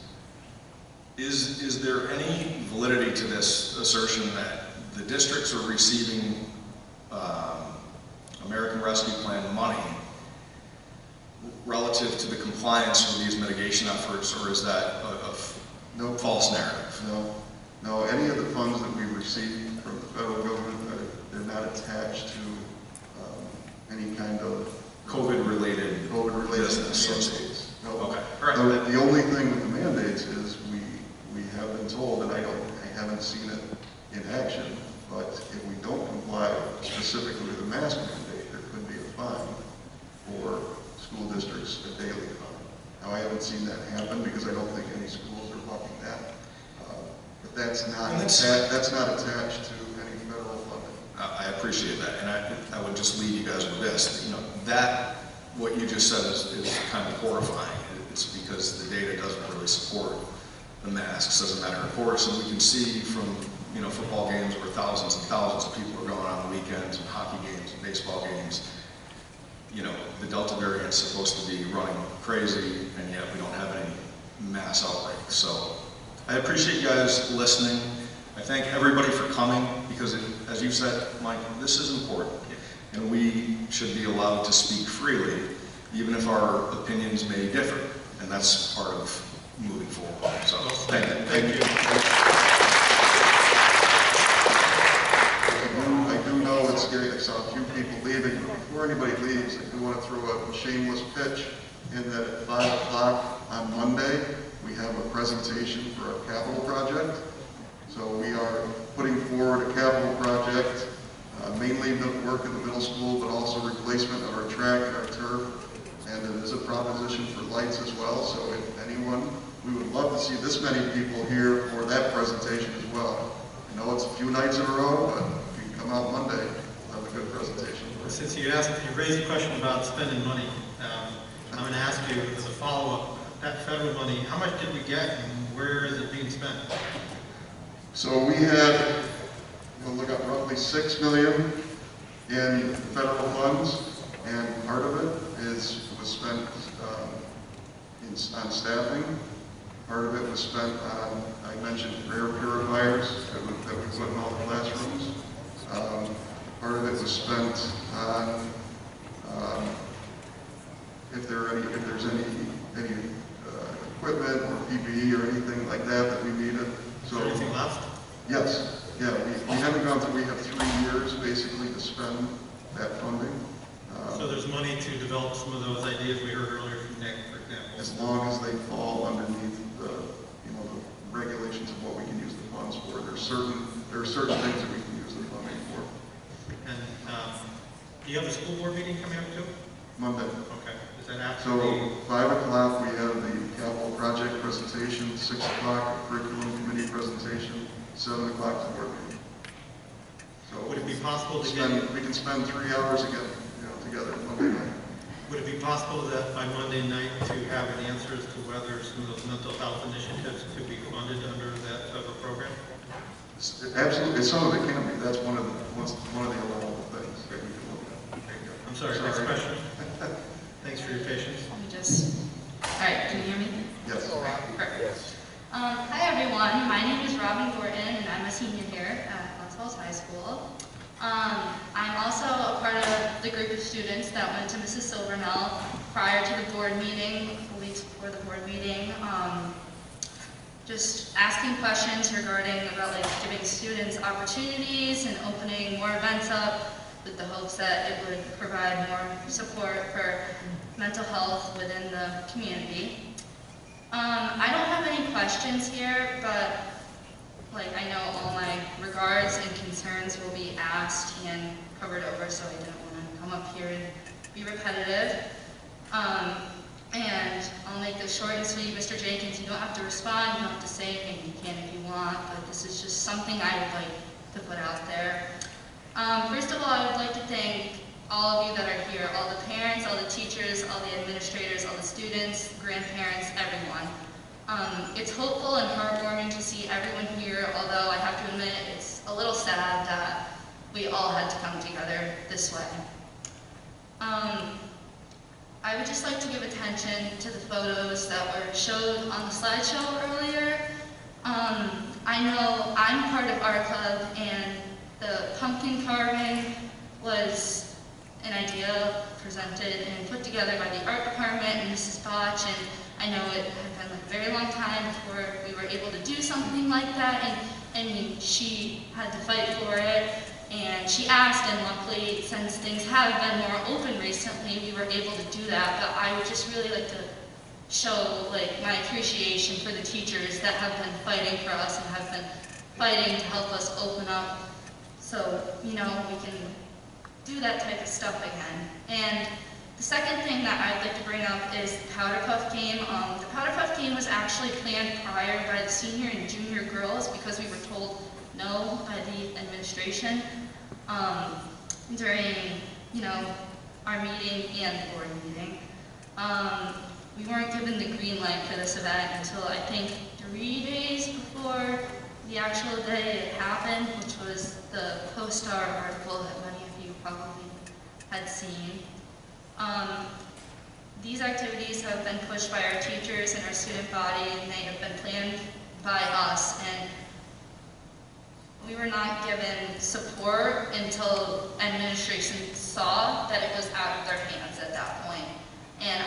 Is there any validity to this assertion that the districts are receiving American Rescue Plan money relative to the compliance with these mitigation efforts, or is that a false narrative? No, any of the funds that we receive from the federal government, they're not attached to any kind of COVID-related business. mandates. No. Okay, all right. The only thing with the mandates is we have been told, and I haven't seen it in action, but if we don't comply specifically with the mask mandate, there could be a fine for school districts, a daily fine. Now, I haven't seen that happen because I don't think any schools are walking that. But that's not attached to any federal funding. I appreciate that, and I would just leave you guys with this. That what you just said is kind of horrifying. It's because the data doesn't really support the masks as a matter of course, and we can see from football games where thousands and thousands of people are going on the weekends, and hockey games and baseball games. The Delta variant is supposed to be running crazy, and yet we don't have any mass outbreaks. So I appreciate you guys listening. I thank everybody for coming, because as you said, Mike, this is important, and we should be allowed to speak freely, even if our opinions may differ, and that's part of moving forward. So thank you. Thank you. I do know it's scary. I saw a few people leaving, but before anybody leaves, I do want to throw a shameless pitch in that at 5 o'clock on Monday, we have a presentation for a capital project. So we are putting forward a capital project, mainly work in the middle school, but also replacement of our track and our turf. And it is a proposition for lights as well. So if anyone, we would love to see this many people here for that presentation as well. I know it's a few nights in a row, but if you come out Monday, we'll have a good presentation. Since you raised a question about spending money, I'm going to ask you as a follow-up, that federal money, how much did we get and where is it being spent? So we had, we'll look up roughly $6 million in federal funds, and part of it was spent on staffing. Part of it was spent on, I mentioned, air purifiers that we put in all the classrooms. Part of it was spent on if there's any equipment or PPE or anything like that we needed. So, is there anything left? Yes, yeah, we haven't gone through, we have 3 years basically to spend that funding. So there's money to develop some of those ideas we heard earlier from Nick, for example. As long as they fall underneath the regulations of what we can use the funds for. There are certain things that we can use the funding for. And do you have a school board meeting coming up too? Monday. Okay. Is that after? So 5 o'clock we have the capital project presentation, 6 o'clock a curriculum committee presentation, 7 o'clock the board meeting. So would it be possible to we can spend 3 hours again, together Monday night. Would it be possible that by Monday night to have an answer as to whether some of those mental health initiatives could be funded under that type of program? Absolutely, some of it can be. That's one of the allowable things that we can look at. I'm sorry, next question. Thanks for your patience. Let me just, all right, can you hear me? Yes. Perfect. Hi everyone, my name is Robin Gordon and I'm a senior here at Glens Falls High School. I'm also a part of the group of students that went to Mrs. Silvermel prior to the board meeting, a couple weeks before the board meeting, just asking questions regarding about giving students opportunities and opening more events up with the hopes that it would provide more support for mental health within the community. I don't have any questions here, but I know all my regards and concerns will be asked and covered over, so I didn't want to come up here and be repetitive. And I'll make this short and sweet. Mr. Jenkins, you don't have to respond, you don't have to say anything, you can if you want, but this is just something I would like to put out there. First of all, I would like to thank all of you that are here, all the parents, all the teachers, all the administrators, all the students, grandparents, everyone. It's hopeful and heartwarming to see everyone here, although I have to admit it's a little sad that we all had to come together this way. I would just like to give attention to the photos that were showed on the slideshow earlier. I know I'm part of our club, and the pumpkin carving was an idea presented and put together by the art department and Mrs. Botch, and I know it had been a very long time before we were able to do something like that, and she had to fight for it, and she asked, and luckily, since things have been more open recently, we were able to do that. But I would just really like to show my appreciation for the teachers that have been fighting for us and have been fighting to help us open up so we can do that type of stuff again. And the second thing that I'd like to bring up is the Powder Puff game. The Powder Puff game was actually planned prior by the senior and junior girls because we were told no by the administration during, our meeting and the board meeting. We weren't given the green light for this event until I think 3 days before the actual day it happened, which was the Post-Star article that many of you probably had seen. These activities have been pushed by our teachers and our student body, and they have been planned by us. And we were not given support until administration saw that it was out of their hands at that point. And